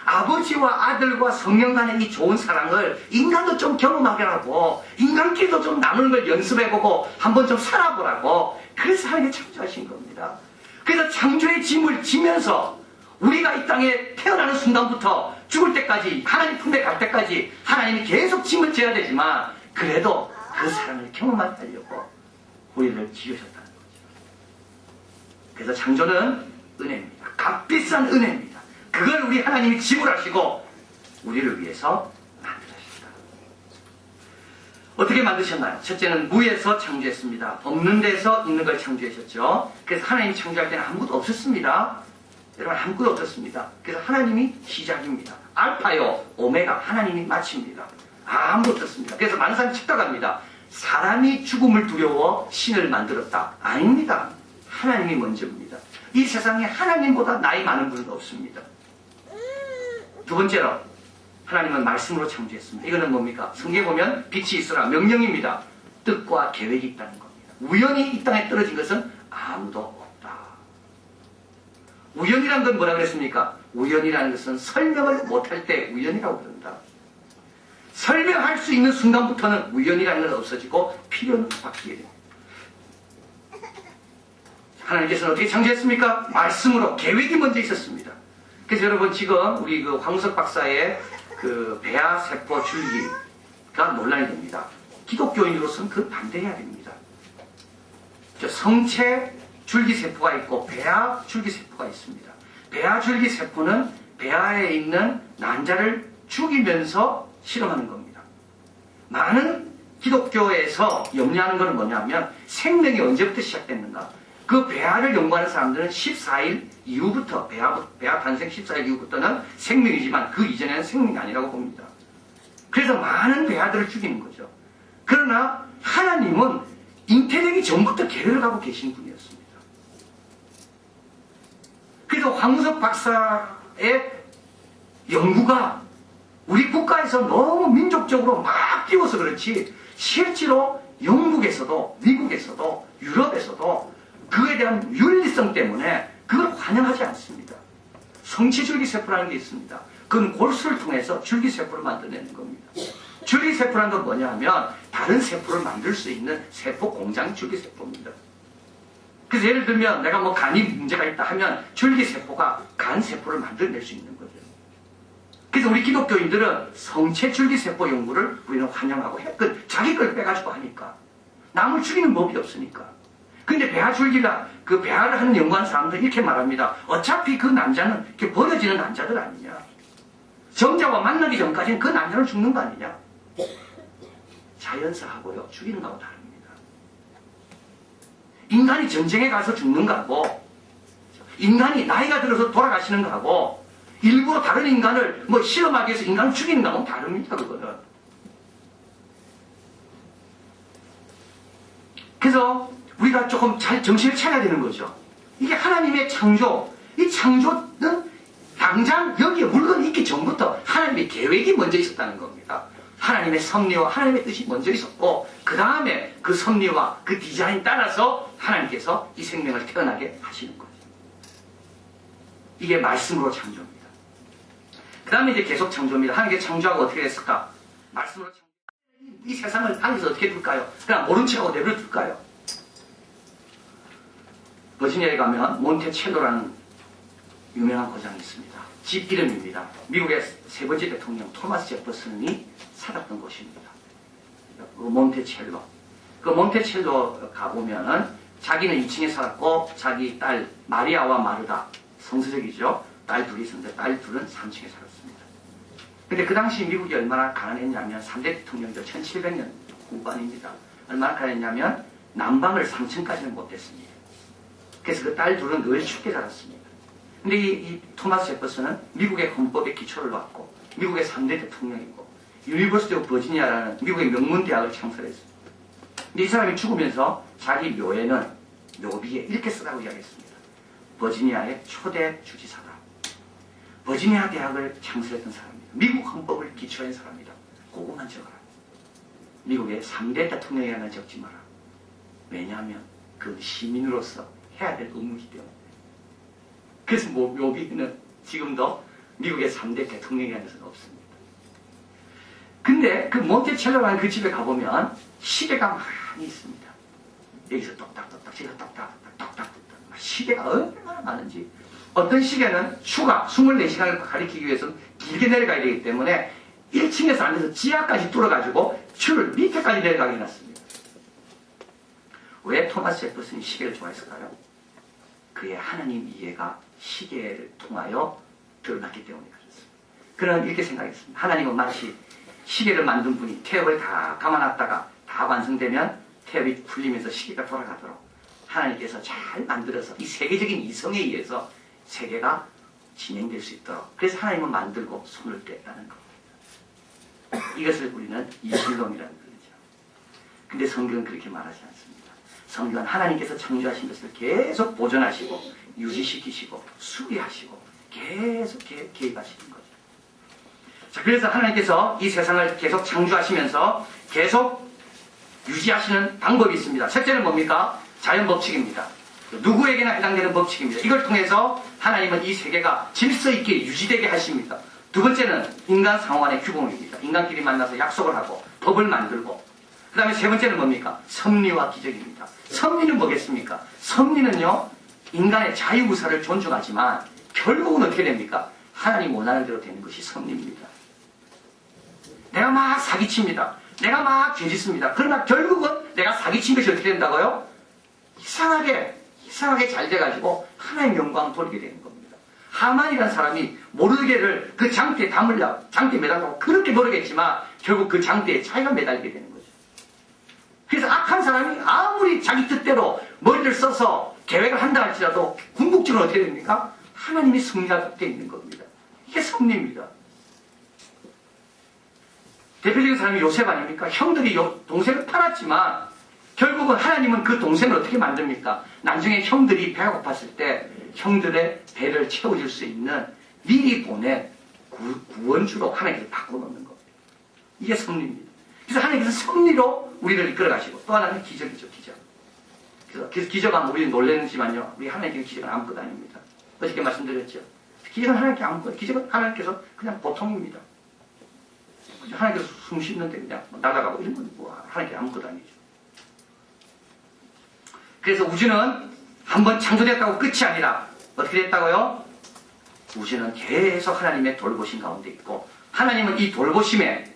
아버지와 아들과 성령 간의 이 좋은 사랑을 인간도 좀 경험하게 하고 인간끼리도 좀 나누는 걸 연습해보고 한번 좀 살아보라고. 그래서 하나님이 창조하신 겁니다. 그래서 창조의 짐을 지면서 우리가 이 땅에 태어나는 순간부터 죽을 때까지 하나님 품에 갈 때까지 하나님이 계속 짐을 져야 되지만 그래도 그 사랑을 경험하게 하려고 우리를 지으셨다는 거죠. 그래서 창조는 은혜입니다. 값비싼 은혜입니다. 그걸 우리 하나님이 지불하시고 우리를 위해서 만들어주셨다. 어떻게 만드셨나요? 첫째는 무에서 창조했습니다. 없는 데서 있는 걸 창조하셨죠. 그래서 하나님이 창조할 때는 아무것도 없었습니다. 여러분 아무것도 없었습니다. 그래서 하나님이 시작입니다. 알파요 오메가 하나님이 마칩니다. 아무것도 없었습니다. 그래서 많은 사람이 착각합니다. 사람이 죽음을 두려워 신을 만들었다. 아닙니다. 하나님이 먼저입니다. 이 세상에 하나님보다 나이 많은 분은 없습니다. 두 번째로 하나님은 말씀으로 창조했습니다. 이거는 뭡니까? 성경에 보면 빛이 있으라 명령입니다. 뜻과 계획이 있다는 겁니다. 우연히 이 땅에 떨어진 것은 아무도 없다. 우연이란 건 뭐라 그랬습니까? 우연이라는 것은 설명을 못할 때 우연이라고 그런다. 설명할 수 있는 순간부터는 우연이라는 건 없어지고 필요는 바뀌게 됩니다. 하나님께서는 어떻게 창조했습니까? 말씀으로 계획이 먼저 있었습니다. 그래서 여러분 지금 우리 그 황우석 박사의 그 배아세포 줄기가 논란이 됩니다. 기독교인으로서는 그 반대해야 됩니다. 성체 줄기세포가 있고 배아 줄기세포가 있습니다. 배아 줄기세포는 배아에 있는 난자를 죽이면서 실험하는 겁니다. 많은 기독교에서 염려하는 것은 뭐냐면 생명이 언제부터 시작됐는가? 그 배아를 연구하는 사람들은 14일 이후부터 배아 탄생 14일 이후부터는 생명이지만 그 이전에는 생명이 아니라고 봅니다. 그래서 많은 배아들을 죽이는 거죠. 그러나 하나님은 잉태되기 전부터 계획을 하고 계신 분이었습니다. 그래서 황우석 박사의 연구가 우리 국가에서 너무 민족적으로 막 띄워서 그렇지 실제로 영국에서도 미국에서도 유럽에서도 그에 대한 윤리성 때문에 그걸 환영하지 않습니다. 성체줄기세포라는 게 있습니다. 그건 골수를 통해서 줄기세포를 만들어내는 겁니다. 줄기세포라는 건 뭐냐 하면 다른 세포를 만들 수 있는 세포 공장 줄기세포입니다. 그래서 예를 들면 내가 뭐 간이 문제가 있다 하면 줄기세포가 간세포를 만들어낼 수 있는 거죠. 그래서 우리 기독교인들은 성체 줄기세포 연구를 우리는 환영하고 해. 자기 걸 빼가지고 하니까. 남을 죽이는 법이 없으니까. 근데 배아 줄기가 그 배아를 하는 연구하는 사람들은 이렇게 말합니다. 어차피 그 남자는 이렇게 버려지는 남자들 아니냐. 정자와 만나기 전까지는 그 남자는 죽는 거 아니냐. 자연사하고요. 죽이는 거하고 다릅니다. 인간이 전쟁에 가서 죽는 거하고 인간이 나이가 들어서 돌아가시는 거하고 일부러 다른 인간을 뭐 실험하기 위해서 인간을 죽이는 거하고는 다릅니다. 그거는. 그래서 우리가 조금 잘 정신을 차려야 되는 거죠. 이게 하나님의 창조, 이 창조는 당장 여기에 물건이 있기 전부터 하나님의 계획이 먼저 있었다는 겁니다. 하나님의 섭리와 하나님의 뜻이 먼저 있었고 그 다음에 그 섭리와 그 디자인 따라서 하나님께서 이 생명을 태어나게 하시는 거죠. 이게 말씀으로 창조입니다. 그 다음에 이제 계속 창조입니다. 하나님께서 창조하고 어떻게 됐을까? 말씀으로 창조. 이 세상을 하늘에서 어떻게 둘까요? 그냥 모른 척하고 내버려 둘까요? 버지니아에 가면 몬테첼로라는 유명한 고장이 있습니다. 집 이름입니다. 미국의 세 번째 대통령 토마스 제퍼슨이 살았던 곳입니다. 그 몬테첼로. 그 몬테첼로 가보면은 자기는 2층에 살았고 자기 딸 마리아와 마르다 성서적이죠. 딸 둘이 있었는데 딸 둘은 3층에 살았습니다. 근데 그 당시 미국이 얼마나 가난했냐면 3대 대통령이죠. 1700년 후반입니다. 얼마나 가난했냐면 난방을 3층까지는 못했습니다. 그래서 그 딸 둘은 늘 춥게 자랐습니다. 근데 이 토마스 제퍼슨은 미국의 헌법에 기초를 놨고 미국의 3대 대통령이고 유니버시티 오브 버지니아라는 미국의 명문대학을 창설했습니다. 근데 이 사람이 죽으면서 자기 묘에는 묘비에 이렇게 쓰라고 이야기했습니다. 버지니아의 초대 주지사다. 버지니아 대학을 창설했던 사람입니다. 미국 헌법을 기초한 사람이다. 그것만 적어라. 미국의 3대 대통령이라는 적지 마라. 왜냐하면 그 시민으로서 해야 될 의무이기 때문에. 그래서 묘비는 지금도 미국의 3대 대통령이라는 것은 없습니다. 근데 그 몬테첼로라는 그 집에 가보면 시계가 많이 있습니다. 여기서 똑딱똑딱, 저기서 똑딱똑딱, 시계가 얼마나 많은지. 어떤 시계는 추가 24시간을 가리키기 위해서는 길게 내려가야 되기 때문에 1층에서 앉아서 지하까지 뚫어가지고 줄을 밑에까지 내려가게 해놨습니다. 왜 토마스 제퍼슨이 시계를 좋아했을까요? 그의 하나님 이해가 시계를 통하여 드러났기 때문에 그렇습니다. 그는 이렇게 생각했습니다. 하나님은 마치 시계를 만든 분이 태엽을 다 감아놨다가 다 완성되면 태엽이 풀리면서 시계가 돌아가도록 하나님께서 잘 만들어서 이 세계적인 이성에 의해서 세계가 진행될 수 있도록 그래서 하나님은 만들고 손을 뗐다는 겁니다. 이것을 우리는 이신론이라는 거죠. 근데 성경은 그렇게 말하지 않습니다. 성경은 하나님께서 창조하신 것을 계속 보존하시고 유지시키시고 수리하시고 계속 개입하시는 거죠. 자, 그래서 하나님께서 이 세상을 계속 창조하시면서 계속 유지하시는 방법이 있습니다. 첫째는 뭡니까? 자연 법칙입니다. 누구에게나 해당되는 법칙입니다. 이걸 통해서 하나님은 이 세계가 질서 있게 유지되게 하십니다. 두 번째는 인간 상호간의 규범입니다. 인간끼리 만나서 약속을 하고 법을 만들고 그 다음에 세 번째는 뭡니까? 섭리와 기적입니다. 섭리는 뭐겠습니까? 섭리는요 인간의 자유의사를 존중하지만 결국은 어떻게 됩니까? 하나님 원하는 대로 되는 것이 섭리입니다. 내가 막 사기칩니다. 내가 막 죄짓습니다. 그러나 결국은 내가 사기친 것이 어떻게 된다고요? 이상하게 잘 돼가지고 하나님 영광 돌리게 되는 겁니다. 하만이라는 사람이 모르게를 그 장대에 장대에 매달고 그렇게 노력했지만 결국 그 장대에 자기가 매달리게 되는 거죠. 그래서 악한 사람이 아무리 자기 뜻대로 머리를 써서 계획을 한다 할지라도 궁극적으로 어떻게 됩니까? 하나님이 승리할 때 있는 겁니다. 이게 섭리입니다. 대표적인 사람이 요셉 아닙니까? 형들이 동생을 팔았지만 결국은 하나님은 그 동생을 어떻게 만듭니까? 나중에 형들이 배가 고팠을 때 형들의 배를 채워줄 수 있는 미리 보낸 구원주로 하나님께서 바꿔놓는 겁니다. 이게 섭리입니다. 그래서 하나님께서 섭리로 우리를 이끌어가시고 또 하나는 기적이죠. 기적. 그래서 기적하면 우리는 놀라는지만요. 우리 하나님께서 기적은 아무것도 아닙니다. 어저께 말씀드렸죠. 기적은 하나님께 아무것도 기적은 하나님께서 그냥 보통입니다. 하나님께서 숨 쉬는데 그냥 날아가고 이런 건 뭐 하나님께 아무것도 아니죠. 그래서 우주는 한번 창조됐다고 끝이 아니라 어떻게 됐다고요? 우주는 계속 하나님의 돌보심 가운데 있고 하나님은 이 돌보심에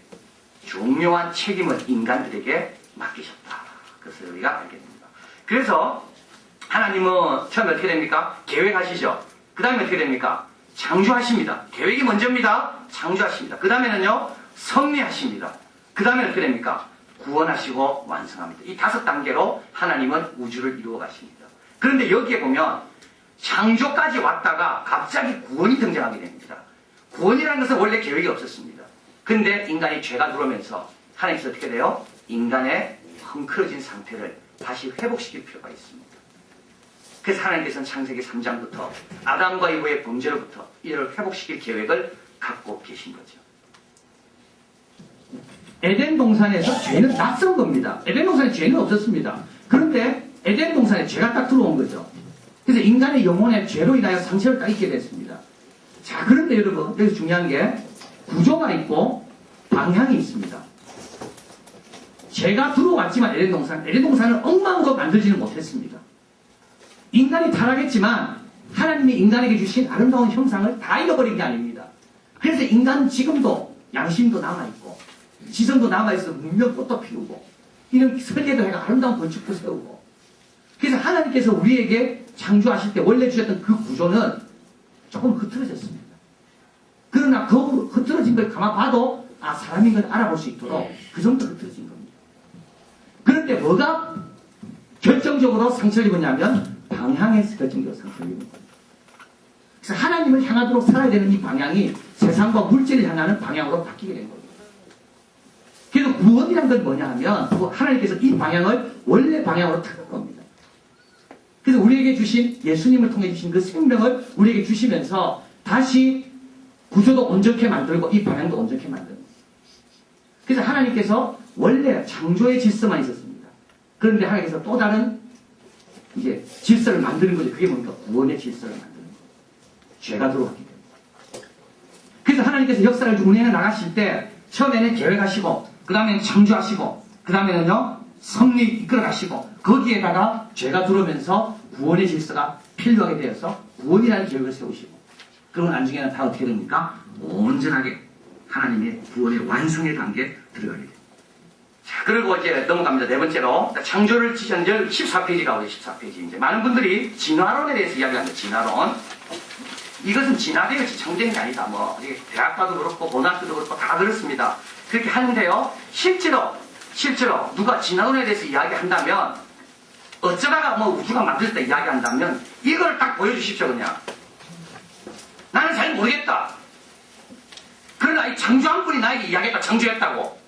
중요한 책임을 인간들에게 맡기셨다. 그것을 우리가 알게 됩니다. 그래서 하나님은 처음에 어떻게 됩니까? 계획하시죠. 그 다음에 어떻게 됩니까? 창조하십니다. 계획이 먼저입니다. 창조하십니다. 그 다음에는요 섭리하십니다. 그 다음에 어떻게 됩니까? 구원하시고 완성합니다. 이 5단계로 하나님은 우주를 이루어 가십니다. 그런데 여기에 보면 창조까지 왔다가 갑자기 구원이 등장하게 됩니다. 구원이라는 것은 원래 계획이 없었습니다. 근데 인간이 죄가 들어오면서 하나님께서 어떻게 돼요? 인간의 헝클어진 상태를 다시 회복시킬 필요가 있습니다. 그래서 하나님께서는 창세기 3장부터 아담과 이브의 범죄로부터 이를 회복시킬 계획을 갖고 계신 거죠. 에덴 동산에서 죄는 낯선 겁니다. 에덴 동산에 죄는 없었습니다. 그런데 에덴 동산에 죄가 딱 들어온 거죠. 그래서 인간의 영혼에 죄로 인하여 상처를 딱 입게 됐습니다. 자, 그런데 여러분 여기서 중요한 게 구조가 있고 방향이 있습니다. 죄가 들어왔지만 에덴 동산은 엉망한 거 만들지는 못했습니다. 인간이 타락했지만 하나님이 인간에게 주신 아름다운 형상을 다 잃어버린 게 아닙니다. 그래서 인간은 지금도 양심도 남아있고 지성도 남아있어 문명꽃도 피우고 이런 설계도 해가 아름다운 건축도 세우고 그래서 하나님께서 우리에게 창조하실 때 원래 주셨던 그 구조는 조금 흐트러졌습니다. 그러나 그 흐트러진 걸 가만 봐도 아 사람인 걸 알아볼 수 있도록 그 정도 흐트러진 겁니다. 그런데 뭐가 결정적으로 상처를 입었냐면 방향에서 결정적으로 상처를 입은 겁니다. 그래서 하나님을 향하도록 살아야 되는 이 방향이 세상과 물질을 향하는 방향으로 바뀌게 된 겁니다. 그래서 구원이란 건 뭐냐 하면 하나님께서 이 방향을 원래 방향으로 틀은 겁니다. 그래서 우리에게 주신 예수님을 통해 주신 그 생명을 우리에게 주시면서 다시 구조도 온전케 만들고 이 방향도 온전케 만듭니다. 그래서 하나님께서 원래 창조의 질서만 있었습니다. 그런데 하나님께서 또 다른 이제 질서를 만드는 거죠. 그게 뭡니까? 구원의 질서를 만드는 거예요. 죄가 들어왔기 때문에. 그래서 하나님께서 역사를 운행해 나가실 때 처음에는 계획하시고 그 다음에는 창조하시고 그 다음에는요 섭리 이끌어가시고 거기에다가 죄가 들어오면서 구원의 질서가 필요하게 되어서 구원이라는 계획을 세우시고 그러고 나중에는 다 어떻게 됩니까? 온전하게 하나님의 구원의 완성의 단계에 들어가게 됩니다. 자, 그리고 이제 넘어갑니다. 네 번째로 창조를 지전절 14페이지가 오죠. 14페이지. 이제 많은 분들이 진화론에 대해서 이야기합니다. 진화론. 이것은 진화되어 지정된 게 아니다. 뭐 대학가도 그렇고 고등학교도 그렇고 다 그렇습니다. 그렇게 하는데요. 실제로 누가 진화론에 대해서 이야기한다면 어쩌다가 뭐 우주가 만들었다 이야기한다면 이걸 딱 보여주십시오. 그냥 나는 잘 모르겠다. 그러나 이 창조 한 분이 나에게 이야기했다. 창조했다고.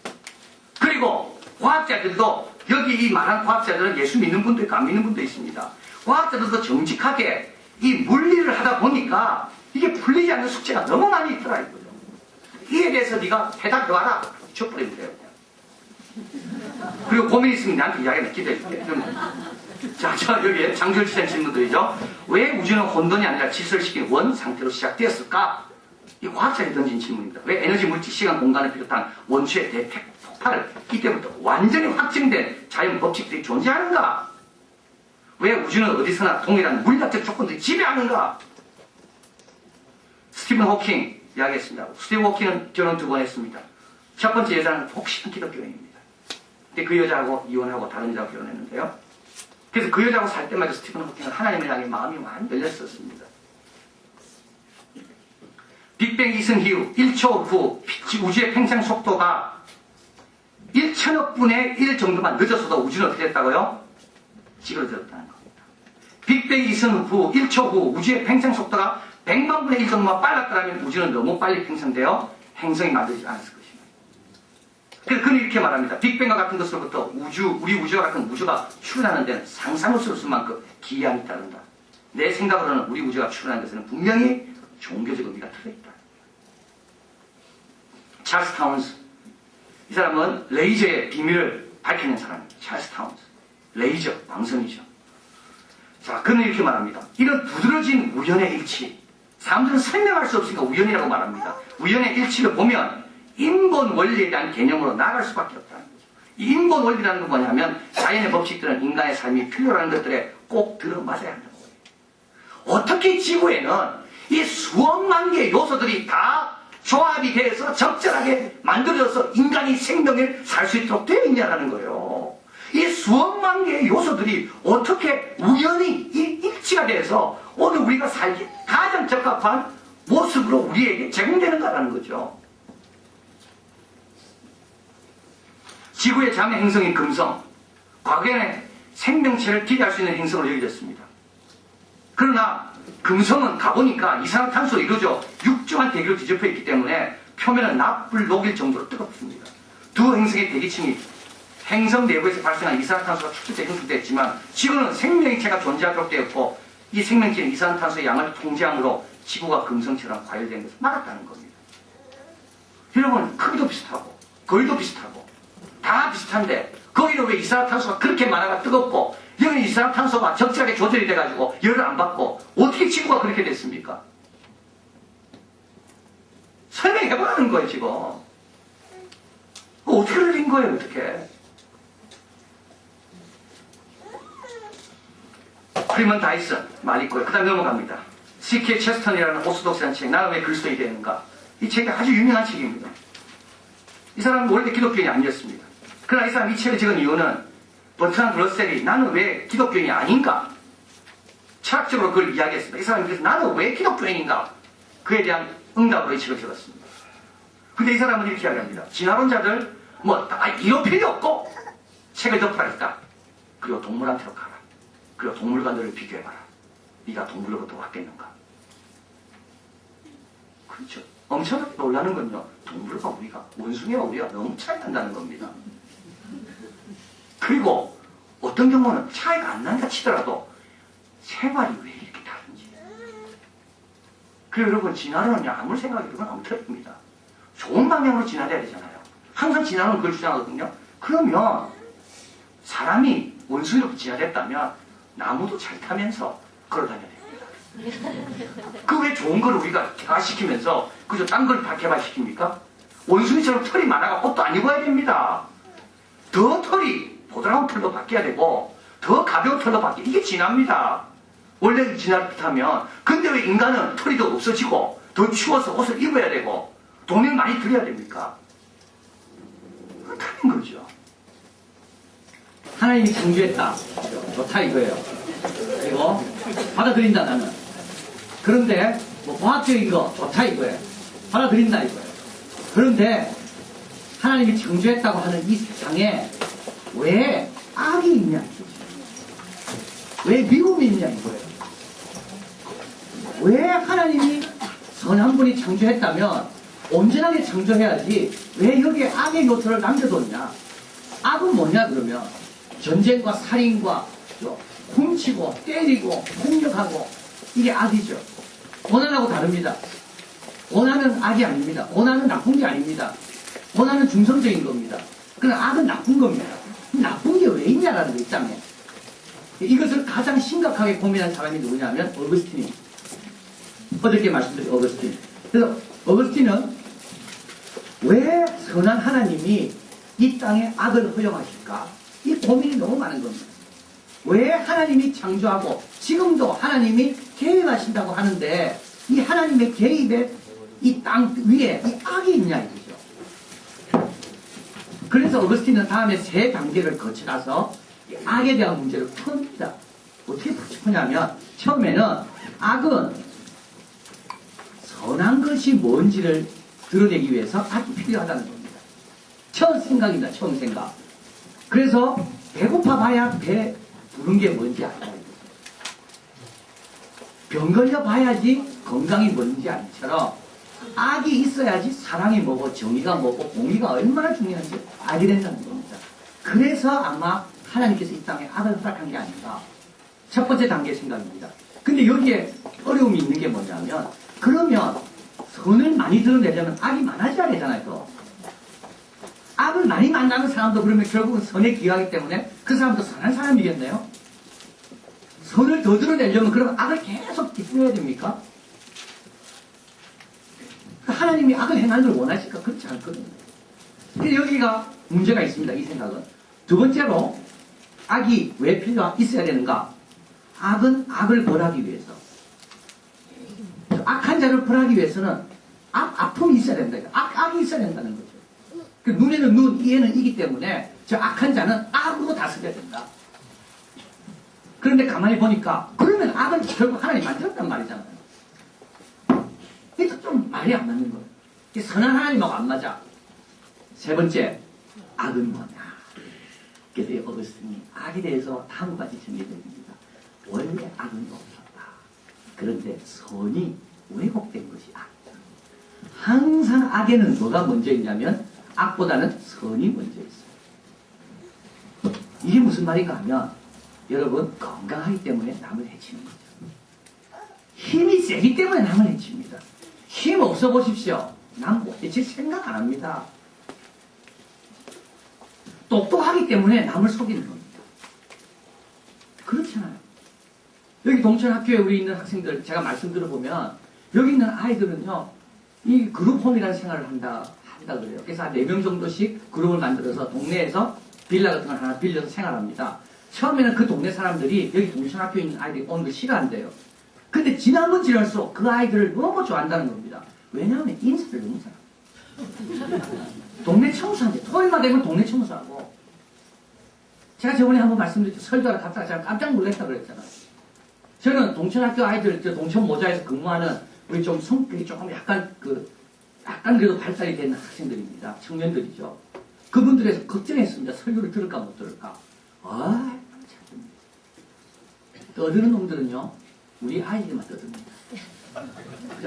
그리고 과학자들도 여기 이 말한 과학자들은 예수 믿는 분도 있고 안 믿는 분도 있습니다. 과학자들도 정직하게 이 물리를 하다 보니까 이게 풀리지 않는 숙제가 너무 많이 있더라 이거죠. 이에 대해서 네가 해답해와라. 쳐버리면 돼요. 그냥. 그리고 고민 있으면 나한테 이야기하면 기대해줄게. 자, 여기 장철지생 질문들이죠. 왜 우주는 혼돈이 아니라 질서를 시킨 원 상태로 시작되었을까? 이 과학자들이 던진 질문입니다. 왜 에너지, 물질, 시간, 공간을 비롯한 원초의 대폭발을 이때부터 완전히 확증된 자연 법칙들이 존재하는가? 왜 우주는 어디서나 동일한 물리학적 조건들이 지배하는가? 스티븐 호킹 이야기했습니다. 스티븐 호킹은 결혼 2번 했습니다. 첫 번째 여자는 혹시나 기독교인입니다. 근데 그 여자하고 이혼하고 다른 여자하고 결혼했는데요. 그래서 그 여자하고 살 때마다 스티븐 호킹은 하나님을 향해 마음이 많이 열렸었습니다. 빅뱅 이승 이후 1초 후 우주의 팽창 속도가 1천억 분의 1 정도만 늦었어도 우주는 어떻게 됐다고요? 찌그러졌다는 겁니다. 빅뱅 이승 후 1초 후 우주의 팽창 속도가 100만 분의 1 정도만 빨랐더라면 우주는 너무 빨리 팽창되어 행성이 만들어지지 않았을 것입니다. 그래서 그는 이렇게 말합니다. 빅뱅과 같은 것으로부터 우리 우주와 같은 우주가 출현하는 데는 상상할 수 없을 만큼 기이함이 따른다. 내 생각으로는 우리 우주가 출현한 것에는 분명히 종교적 의미가 들어있다. 찰스 타운스. 이 사람은 레이저의 비밀을 밝히는 사람입니다. 찰스 타운스. 레이저, 광선이죠. 자, 그는 이렇게 말합니다. 이런 두드러진 우연의 일치. 사람들은 설명할 수 없으니까 우연이라고 말합니다. 우연의 일치를 보면 인본 원리에 대한 개념으로 나아갈 수밖에 없다는 거죠. 이 인본 원리라는 건 뭐냐면 자연의 법칙들은 인간의 삶이 필요라는 것들에 꼭 들어맞아야 한다는 거예요. 어떻게 지구에는 이 수억만 개의 요소들이 다 조합이 돼서 적절하게 만들어져서 인간이 생명을 살 수 있도록 되어 있냐는 거예요. 이 수억만 개의 요소들이 어떻게 우연히 일치가 돼서 오늘 우리가 살기 가장 적합한 모습으로 우리에게 제공되는가라는 거죠. 지구의 장애 행성인 금성, 과거에는 생명체를 기대할 수 있는 행성으로 여겨졌습니다. 그러나 금성은 가보니까 이산화탄소로 이루어져 육중한 대기로 뒤덮여 있기 때문에 표면은 납불 녹일 정도로 뜨겁습니다. 두 행성의 대기층이 행성 내부에서 발생한 이산화탄소가 축적돼 형성됐지만 지구는 생명체가 존재하도록 되었고 이 생명체는 이산화탄소의 양을 통제함으로 지구가 금성처럼 과열된 것을 막았다는 겁니다. 여러분, 크기도 비슷하고 거리도 비슷하고 다 비슷한데 거기는 왜 이산화탄소가 그렇게 많아가 뜨겁고 여기는 이산화탄소가 적절하게 조절이 돼가지고 열을 안 받고 어떻게 지구가 그렇게 됐습니까? 설명해보라는 거예요 지금. 어떻게 그린 거예요 어떻게? 프리먼 다이슨 말 있고요. 그 다음 넘어갑니다. C.K. 체스턴이라는 오소독스한 책 나는 왜 그리스도인이 되는가. 이 책이 아주 유명한 책입니다. 이 사람은 원래 기독교인이 아니었습니다. 그러나 이 사람이 이 책을 적은 이유는 버트란드 러셀이 나는 왜 기독교인이 아닌가? 철학적으로 그걸 이야기했습니다. 이 사람이 그래서 나는 왜 기독교인인가? 그에 대한 응답으로 이 책을 적었습니다. 근데 이 사람은 이렇게 이야기합니다. 진화론자들 다 이런 필요 없고 책을 덮으라니까. 그리고 동물한테로 가라. 그리고 동물과들을 비교해봐라. 네가 동물로부터 왔겠는가? 그렇죠. 엄청나게 놀라는 건요. 동물과 우리가 원숭이와 우리가 너무 차이 난다는 겁니다. 그리고 어떤 경우는 차이가 안 난다 치더라도 생활이 왜 이렇게 다른지. 그리고 여러분 진화론은요 아무리 생각해도 그건 너무 틀립니다. 좋은 방향으로 진화돼야 되잖아요. 항상 진화론은 그걸 주장하거든요. 그러면 사람이 원숭이로 진화됐다면 나무도 잘 타면서 걸어다녀야 됩니다. 그 왜 좋은 걸 우리가 개발시키면서 그저 딴 걸 다 개발시킵니까? 원숭이처럼 털이 많아가 옷도 안 입어야 됩니다. 더 털이 보드라운 털로 바뀌어야 되고 더 가벼운 털로 바뀌어 이게 진화입니다. 원래 진화를 뜻하면 근데 왜 인간은 털이 더 없어지고 더 추워서 옷을 입어야 되고 돈을 많이 들여야 됩니까? 그건 틀린 거죠. 하나님이 창조했다. 좋다 이거예요. 그리고 받아들인다 나는. 그런데 뭐 과학적인 거 좋다 이거예요. 받아들인다 이거예요. 그런데 하나님이 창조했다고 하는 이 세상에 왜 악이 있냐 이거죠. 왜 미움이 있냐 이거예요. 왜 하나님이 선한 분이 창조했다면 온전하게 창조해야지 왜 여기에 악의 요소를 남겨뒀냐. 악은 뭐냐 그러면 전쟁과 살인과 훔치고 때리고 폭력하고 이게 악이죠. 고난하고 다릅니다. 고난은 악이 아닙니다. 고난은 나쁜 게 아닙니다. 고난은 중성적인 겁니다. 그러나 악은 나쁜 겁니다. 나쁜 게 왜 있냐라는 거 이 땅에. 이것을 가장 심각하게 고민한 사람이 누구냐면 어거스틴입니다. 어저께 말씀드린 어거스틴. 그래서 어거스틴은 왜 선한 하나님이 이 땅에 악을 허용하실까? 이 고민이 너무 많은 겁니다. 왜 하나님이 창조하고 지금도 하나님이 개입하신다고 하는데 이 하나님의 개입에 이 땅 위에 이 악이 있냐 이거죠. 그래서 어거스틴은 다음에 세 단계를 거쳐가서 이 악에 대한 문제를 풉니다. 어떻게 푸냐면 처음에는 악은 선한 것이 뭔지를 드러내기 위해서 악이 필요하다는 겁니다. 처음 생각입니다. 처음 생각. 그래서 배고파 봐야 배 부른 게 뭔지 알아야 돼요. 병 걸려 봐야지 건강이 뭔지 알처럼 악이 있어야지 사랑이 뭐고 정의가 뭐고 공의가 얼마나 중요한지 알게 된다는 겁니다. 그래서 아마 하나님께서 이 땅에 악을 허락한 게 아닌가. 첫 번째 단계 생각입니다. 근데 여기에 어려움이 있는 게 뭐냐면 그러면 선을 많이 드러내려면 악이 많아져야 되잖아요. 또. 악을 많이 만나는 사람도 그러면 결국은 선에 기여하기 때문에 그 사람도 선한 사람이겠네요. 선을 더 드러내려면 그러면 악을 계속 뒷부어야 됩니까? 하나님이 악을 행하는 걸 원하실까? 그렇지 않거든요. 근데 여기가 문제가 있습니다. 이 생각은. 두 번째로 악이 왜 있어야 되는가? 악은 악을 벌하기 위해서. 악한 자를 벌하기 위해서는 아픔이 있어야 된다. 악이 있어야 된다는 거죠. 그 눈에는 눈, 이에는 이기 때문에 저 악한 자는 악으로 다스려야 된다. 그런데 가만히 보니까 그러면 악을 결국 하나님 만들었단 말이잖아요. 이게 좀 말이 안 맞는 거예요. 이게 선한 하나님하고 안 맞아. 세 번째, 악은 뭐냐. 그래서 어거스틴이 악에 대해서 다음과 같이 정리됩니다. 원래 악은 없었다. 그런데 선이 왜곡된 것이 악이다. 항상 악에는 뭐가 먼저 있냐면 악보다는 선이 먼저 있어요. 이게 무슨 말인가 하면 여러분 건강하기 때문에 남을 해치는 거죠. 힘이 세기 때문에 남을 해칩니다. 힘 없어 보십시오. 남 못 해칠 생각 안 합니다. 똑똑하기 때문에 남을 속이는 겁니다. 그렇잖아요. 여기 동천학교에 우리 있는 학생들 제가 말씀 들어보면 여기 있는 아이들은요 이 그룹홈이라는 생활을 한다 그래요. 그래서 한 4명 정도씩 그룹을 만들어서 동네에서 빌라 같은 걸 하나 빌려서 생활합니다. 처음에는 그 동네 사람들이 여기 동천학교에 있는 아이들이 오는 거 싫어한대요. 근데 지나면 지날수록 그 아이들을 너무 좋아한다는 겁니다. 왜냐하면 인사를 너무 잘해요. 동네 청소한대. 토요일마다 되면 동네 청소하고. 제가 저번에 한번 말씀드렸죠. 설교하러 갔다가 제가 깜짝 놀랐다 그랬잖아요. 저는 동천학교 아이들, 동천 모자에서 근무하는 우리 좀 성격이 조금 약간 그래도 발달이 된 학생들입니다. 청년들이죠. 그분들에서 걱정했습니다. 설교를 들을까 못 들을까. 아, 참. 떠드는 놈들은요, 우리 아이들만 떠듭니다.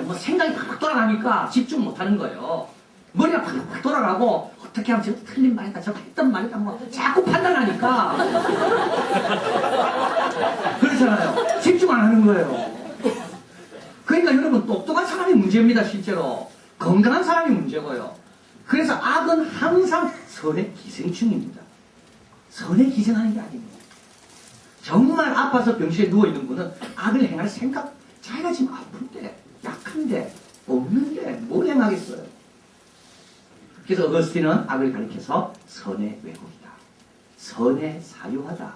뭐 생각이 팍팍 돌아가니까 집중 못 하는 거예요. 머리가 팍팍 돌아가고, 어떻게 하면 저거 틀린 말이다, 저거 했던 말이다, 뭐, 자꾸 판단하니까. 그렇잖아요. 집중 안 하는 거예요. 그러니까 여러분, 똑똑한 사람이 문제입니다, 실제로. 건강한 사람이 문제고요. 그래서 악은 항상 선의 기생충입니다. 선에 기생하는 게 아닙니다. 정말 아파서 병실에 누워있는 분은 악을 행할 생각, 자기가 지금 아픈데, 약한데, 없는데, 뭘 행하겠어요? 그래서 어거스틴은 악을 가리켜서 선의 왜곡이다. 선의 사유하다.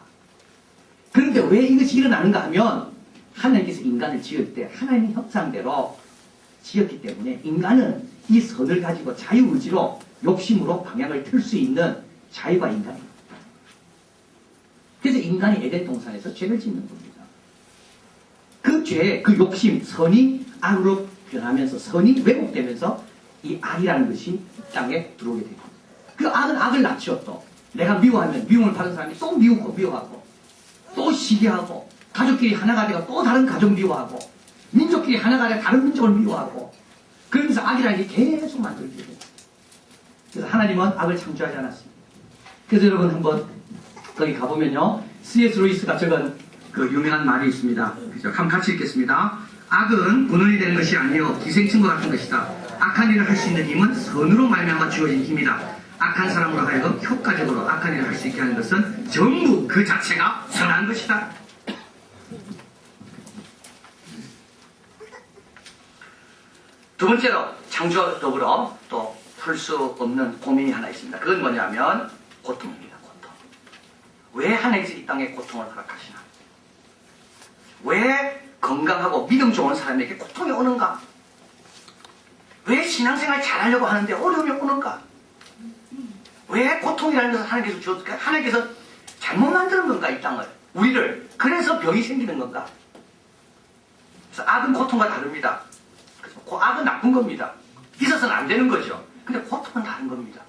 그런데 왜 이것이 일어나는가 하면 하나님께서 인간을 지을 때 하나님의 형상대로 지었기 때문에 인간은 이 선을 가지고 자유의지로 욕심으로 방향을 틀 수 있는 자유가 인간입니다. 그래서 인간이 에덴 동산에서 죄를 짓는 겁니다. 그 죄, 그 욕심, 선이 악으로 변하면서 선이 왜곡되면서 이 악이라는 것이 이 땅에 들어오게 됩니다. 그 악은 악을 낳죠. 또 내가 미워하면 미움을 받은 사람이 또 미우고 미워하고 또 시기하고 가족끼리 하나가 되고 또 다른 가족 미워하고 민족끼리 하나가 되고 다른 민족을 미워하고 그러면서 악이라는 게 계속 만들어지게 됩니다. 그래서 하나님은 악을 창조하지 않았습니다. 그래서 여러분 한번 거기 가보면요. C.S. 루이스가 적은 그 유명한 말이 있습니다. 그죠? 한번 같이 읽겠습니다. 악은 군원이 되는 것이 아니요 기생충과 같은 것이다. 악한 일을 할 수 있는 힘은 선으로 말미암아 주어진 힘이다. 악한 사람으로 하여금 효과적으로 악한 일을 할 수 있게 하는 것은 전부 그 자체가 선한 것이다. 두 번째로 창조와 더불어 또 풀 수 없는 고민이 하나 있습니다. 그건 뭐냐면 고통입니다. 고통. 왜 하나님께서 이 땅에 고통을 허락하시나? 왜 건강하고 믿음 좋은 사람에게 고통이 오는가? 왜 신앙생활 잘하려고 하는데 어려움이 오는가? 왜 고통이라는 것을 하나님께서 주었을까? 하나님께서 잘못 만드는 건가, 이 땅을? 우리를. 그래서 병이 생기는 건가? 그래서 악은 고통과 다릅니다. 그래서 악은 나쁜 겁니다. 있어서는 안 되는 거죠. 근데 고통은 다른 겁니다.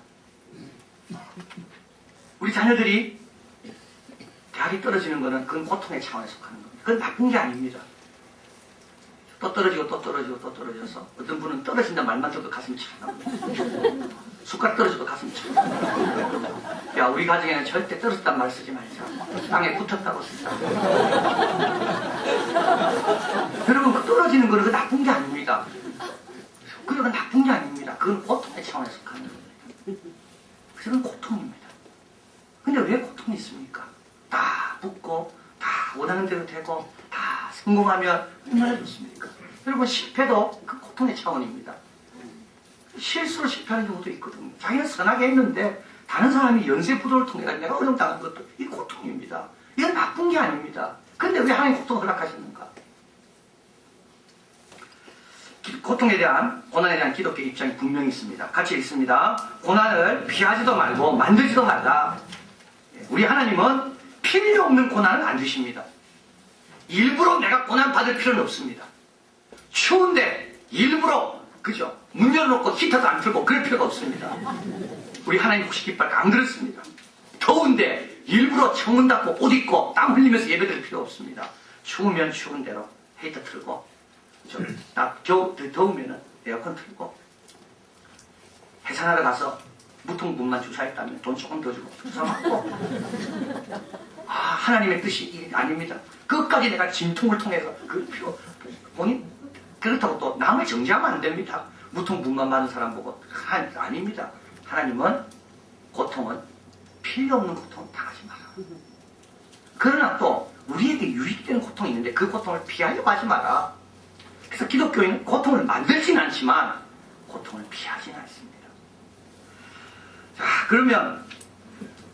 우리 자녀들이 대학이 떨어지는 거는 그건 고통의 차원에 속하는 겁니다. 그건 나쁜 게 아닙니다. 또 떨어지고 또 떨어지고 또 떨어져서 어떤 분은 떨어진다 말만 들어도 가슴이 차갑니다. 숟가락 떨어져도 가슴이 차갑니다. 야, 우리 가정에는 절대 떨어졌단 말 쓰지 말자. 땅에 붙었다고 쓰자. 여러분, 그 떨어지는 거는 그 나쁜 게 아닙니다. 그건 나쁜 게 아닙니다. 그건 고통의 차원에 속하는 겁니다. 그건 고통입니다. 근데 왜 고통이 있습니까? 다 붙고 다 원하는 대로 되고 다 성공하면 얼마나 좋습니까? 여러분, 실패도 그 고통의 차원입니다. 실수로 실패하는 경우도 있거든요. 자기는 선하게 했는데 다른 사람이 연쇄부도를 통해 내가 어려움 당한 것도 이 고통입니다. 이건 나쁜 게 아닙니다. 근데 왜 하나님 고통을 허락하셨는가? 고통에 대한, 고난에 대한 기독교 입장이 분명히 있습니다. 같이 읽습니다. 고난을 피하지도 말고 만들지도 말라. 우리 하나님은 필요 없는 고난은 안 주십니다. 일부러 내가 고난 받을 필요는 없습니다. 추운데 일부러, 그죠? 문 열어놓고 히터도 안 틀고 그럴 필요가 없습니다. 우리 하나님 혹시 기뻐할까? 안 그렇습니다. 더운데 일부러 창문 닫고 옷 입고 땀 흘리면서 예배드릴 필요 없습니다. 추우면 추운 대로 히터 틀고, 더우면 에어컨 틀고, 해산하러 가서 무통분만 주사했다면 돈 조금 더 주고 주사 맞고. 하나님의 뜻이 아닙니다. 끝까지 내가 진통을 통해서 그 필요, 본인 그렇다고 또 남을 정죄하면 안 됩니다. 무통분만 많은 사람 보고 아닙니다. 하나님은 고통은 필요 없는 고통은 당하지 마라. 그러나 또 우리에게 유익되는 고통이 있는데 그 고통을 피하려고 하지 마라. 그래서 기독교인은 고통을 만들지는 않지만 고통을 피하지는 않습니다. 자, 그러면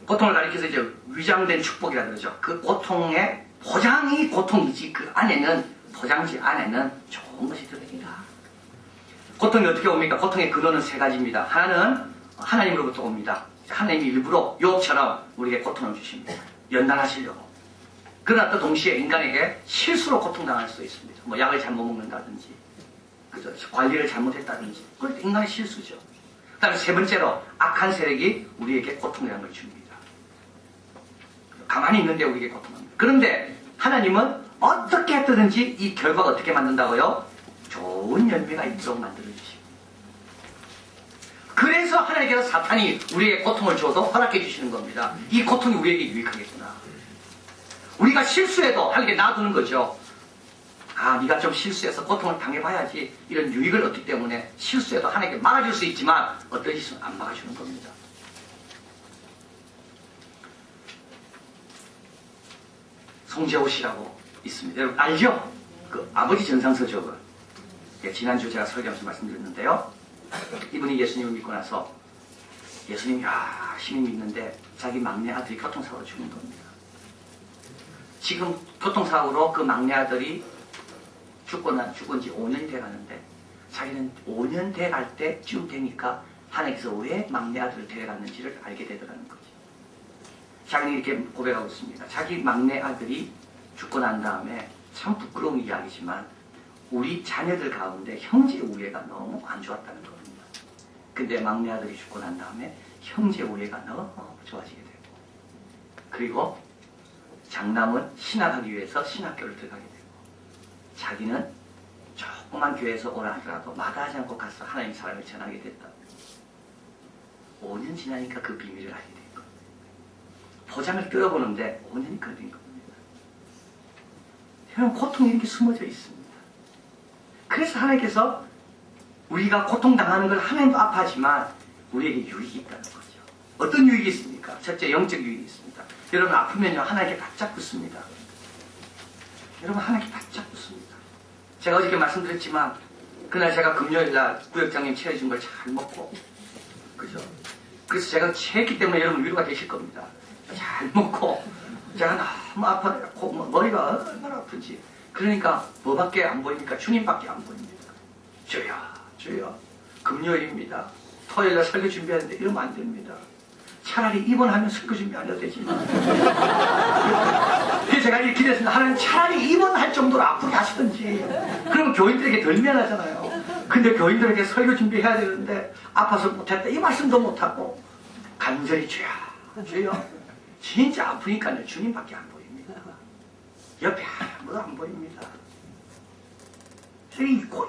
고통을 가리켜서 이제 위장된 축복이라 그러죠. 그 고통의 포장이 고통이지 그 안에는, 포장지 안에는 좋은 것이 들어있다. 고통이 어떻게 옵니까? 고통의 근원은 세 가지입니다. 하나는 하나님으로부터 옵니다. 하나님이 일부러 욥처럼 우리에게 고통을 주십니다. 연단하시려고. 그러나 또 동시에 인간에게 실수로 고통당할 수도 있습니다. 뭐 약을 잘못 먹는다든지, 그죠? 관리를 잘못했다든지. 그것도 인간의 실수죠. 그 다음에 세 번째로 악한 세력이 우리에게 고통이라는 걸 줍니다. 가만히 있는데 우리에게 고통합니다. 그런데 하나님은 어떻게 했든지 이 결과가 어떻게 만든다고요? 좋은 열매가 있도록 만들어주십니다. 그래서 하나님께서 사탄이 우리에게 고통을 줘도 허락해 주시는 겁니다. 이 고통이 우리에게 유익하겠구나. 우리가 실수해도 하나님께 놔두는 거죠. 네가 좀 실수해서 고통을 당해봐야지. 이런 유익을 얻기 때문에 실수해도 하나님께 막아줄 수 있지만 어떤 짓은 안 막아주는 겁니다. 송재호 씨라고 있습니다. 여러분 알죠? 그 아버지 전상서적을 지난주 제가 설교하면서 말씀드렸는데요. 이분이 예수님을 믿고 나서 예수님 열심히 믿는데 자기 막내 아들이 교통사고로 죽은 겁니다. 지금 교통사고로 그 막내 아들이 죽은 지 5년이 돼가는데 자기는 5년 돼갈 때쯤 되니까 하나님께서 왜 막내 아들을 데려갔는지를 알게 되더라는 거죠. 자기는 이렇게 고백하고 있습니다. 자기 막내 아들이 죽고 난 다음에 참 부끄러운 이야기지만 우리 자녀들 가운데 형제 우애가 너무 안 좋았다는 겁니다. 근데 막내 아들이 죽고 난 다음에 형제 우애가 너무 좋아지게 되고, 그리고 장남은 신학하기 위해서 신학교를 들어가게 되고, 자기는 조그만 교회에서 오라 하더라도 마다하지 않고 가서 하나님 사랑을 전하게 됐다. 5년 지나니까 그 비밀을 알게 된 겁니다. 포장을 뜯어보는데 5년이 걸린 겁니다. 여러분, 고통이 이렇게 숨어져 있습니다. 그래서 하나님께서 우리가 고통당하는 걸 하나님도 아파하지만 우리에게 유익이 있다는 거죠. 어떤 유익이 있습니까? 첫째, 영적 유익이 있습니다. 여러분, 아프면요 하나님께 바짝 붙습니다. 여러분, 하나님께 바짝 붙습니다. 제가 어저께 말씀드렸지만 그날 제가 금요일날 구역장님 채워준 걸 잘 먹고, 그죠? 그래서 제가 체했기 때문에 여러분 위로가 되실 겁니다. 잘 먹고 제가 너무 아파갖고 머리가 얼마나 아픈지. 그러니까 뭐밖에 안 보입니까? 주님밖에 안 보입니다. 주여, 주여, 금요일입니다. 토요일날 설교 준비하는데 이러면 안 됩니다. 차라리 입원하면 설교 준비 안 해도 되지만. 그래서 제가 이렇게 기도했습니다. 하나님, 차라리 입원할 정도로 아프게 하시든지. 그러면 교인들에게 덜 미안하잖아요. 근데 교인들에게 설교 준비해야 되는데 아파서 못했다 이 말씀도 못하고 간절히 주여, 주여. 진짜 아프니까요 주님밖에 안 보입니다. 옆에 아무도 안 보입니다.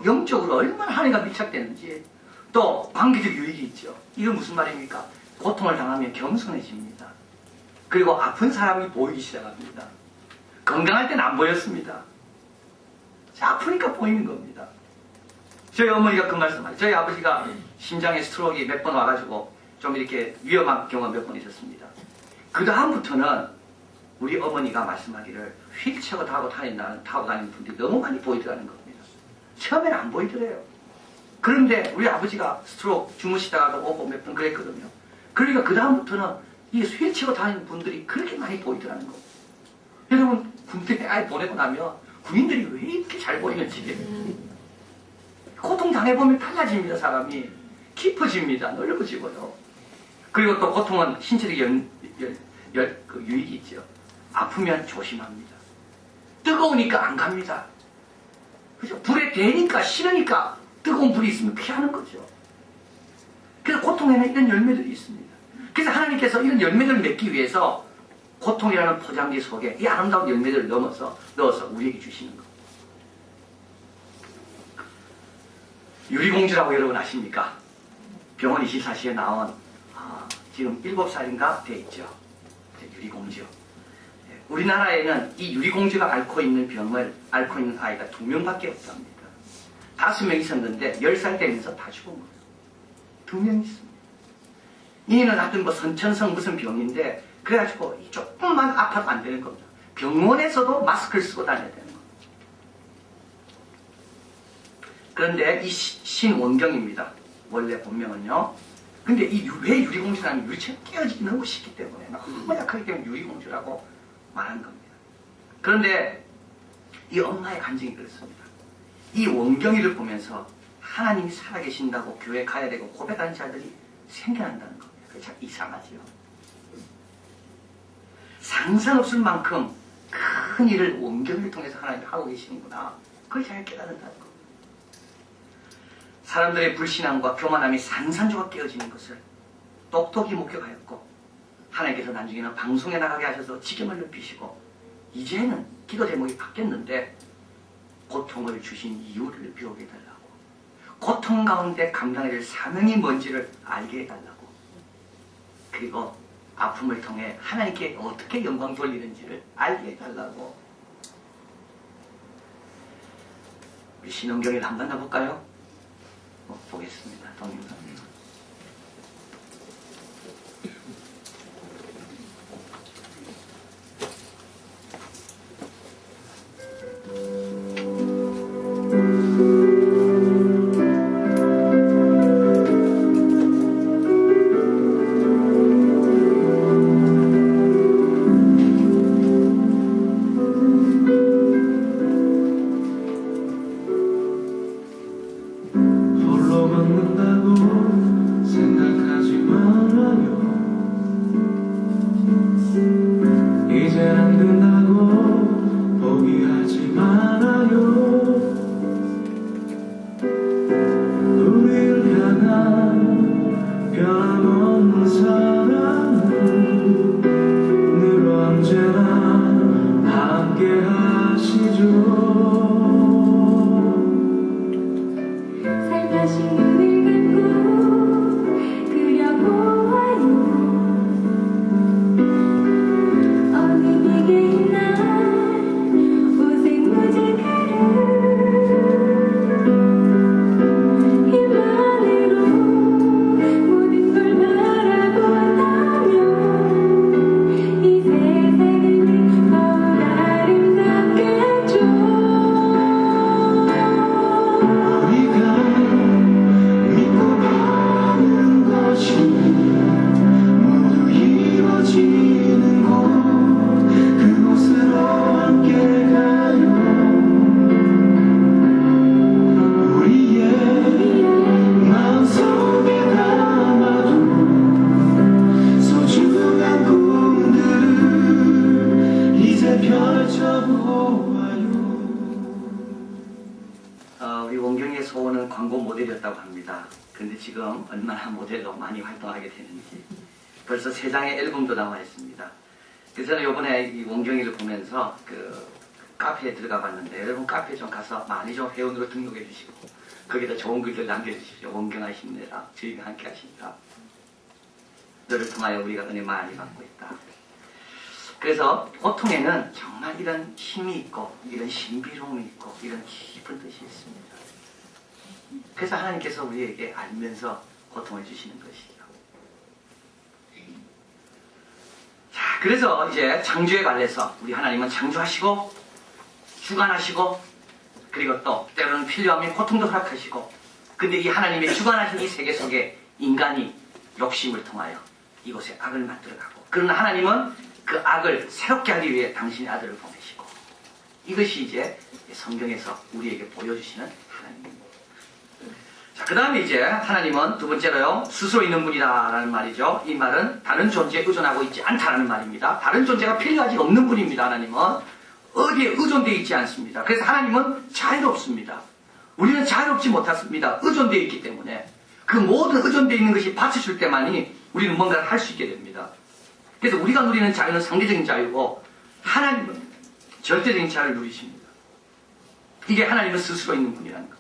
영적으로 얼마나 하나님과 밀착되는지. 또 관계적 유익이 있죠. 이건 무슨 말입니까? 고통을 당하면 겸손해집니다. 그리고 아픈 사람이 보이기 시작합니다. 건강할 때는 안 보였습니다. 아프니까 보이는 겁니다. 저희 어머니가 그 말씀하세요. 저희 아버지가 심장에 스트로크가 몇 번 와가지고 좀 이렇게 위험한 경우가 몇 번 있었습니다. 그 다음부터는 우리 어머니가 말씀하기를 휠체어 타고 다니는 분들이 너무 많이 보이더라는 겁니다. 처음에는 안 보이더래요. 그런데 우리 아버지가 스트로크 주무시다가도 오고 몇 번 그랬거든요. 그러니까 그 다음부터는 이 휠체어 다니는 분들이 그렇게 많이 보이더라는 겁니다. 여러분, 군대에 아예 보내고 나면 군인들이 왜 이렇게 잘 보이는지. 고통 당해보면 달라집니다. 사람이 깊어집니다. 넓어지고요. 그리고 또 고통은 신체적 그 유익이 있죠. 아프면 조심합니다. 뜨거우니까 안 갑니다. 그죠? 불에 대니까 싫으니까 뜨거운 불이 있으면 피하는 거죠. 그래서 고통에는 이런 열매들이 있습니다. 그래서 하나님께서 이런 열매들을 맺기 위해서 고통이라는 포장지 속에 이 아름다운 열매들을 넣어서 우리에게 주시는 겁니다. 유리공주라고 여러분 아십니까? 병원 24시에 나온 지금 7살인가 돼 있죠. 유리공주. 우리나라에는 이 유리공주가 앓고 있는 병을 앓고 있는 아이가 2명밖에 없답니다. 5명 있었는데 10살 되면서 다 죽은 거예요. 2명 있습니다. 이는 하여튼 뭐 선천성 무슨 병인데 그래가지고 조금만 아파도 안 되는 겁니다. 병원에서도 마스크를 쓰고 다녀야 되는 겁니다. 그런데 이 신원경입니다. 원래 본명은요. 근데 왜 유리공주라는 유리처럼 깨어지기 너무 쉽기 때문에 너무 약하기 때문에 유리공주라고 말한 겁니다. 그런데 이 엄마의 간증이 그렇습니다. 이 원경이를 보면서 하나님이 살아계신다고 교회 가야 되고 고백하는 자들이 생겨난다는 겁니다. 그게 참 이상하지요. 상상 없을 만큼 큰 일을 원경을 통해서 하나님이 하고 계시는구나. 그걸 잘 깨달은다는 겁니다. 사람들의 불신앙과 교만함이 산산조각 깨어지는 것을 똑똑히 목격하였고 하나님께서 나중에는 방송에 나가게 하셔서 지경을 높이시고 이제는 기도 제목이 바뀌었는데 고통을 주신 이유를 배우게 해달라고, 고통 가운데 감당해야 될 사명이 뭔지를 알게 해달라고, 그리고 아픔을 통해 하나님께 어떻게 영광 돌리는지를 알게 해달라고. 우리 신원경을 한번 만나볼까요? 보겠습니다. 동영상. 홀로 걷는다고 활동했다고 합니다. 그런데 지금 얼마나 모델로 많이 활동하게 되는지 벌써 3장의 앨범도 나와 있습니다. 그래서 저는 이번에 이 원경이를 보면서 그 카페에 들어가 봤는데 여러분 카페 좀 가서 많이 좀 회원으로 등록해 주시고 거기다 좋은 글들 남겨주십시오. 원경아 힘내라. 저희가 함께 하신다. 너를 통하여 우리가 은혜 많이 받고 있다. 그래서 고통에는 정말 이런 힘이 있고 이런 신비로움이 있고 이런 깊은 뜻이 있습니다. 그래서 하나님께서 우리에게 알면서 고통을 주시는 것이죠. 자, 그래서 이제 창조에 관해서 우리 하나님은 창조하시고 주관하시고 그리고 또 때로는 필요하면 고통도 허락하시고 근데 이 하나님의 주관하신 이 세계 속에 인간이 욕심을 통하여 이곳에 악을 만들어가고 그러나 하나님은 그 악을 새롭게 하기 위해 당신의 아들을 보내시고 이것이 이제 성경에서 우리에게 보여주시는 하나님입니다. 자, 그 다음에 이제 하나님은 두 번째로요 스스로 있는 분이다라는 말이죠. 이 말은 다른 존재에 의존하고 있지 않다라는 말입니다. 다른 존재가 필요하지 없는 분입니다. 하나님은 어디에 의존되어 있지 않습니다. 그래서 하나님은 자유롭습니다. 우리는 자유롭지 못했습니다. 의존되어 있기 때문에 그 모든 의존되어 있는 것이 받쳐줄 때만이 우리는 뭔가를 할 수 있게 됩니다. 그래서 우리가 누리는 자유는 상대적인 자유고 하나님은 절대적인 자유를 누리십니다. 이게 하나님은 스스로 있는 분이라는 겁니다.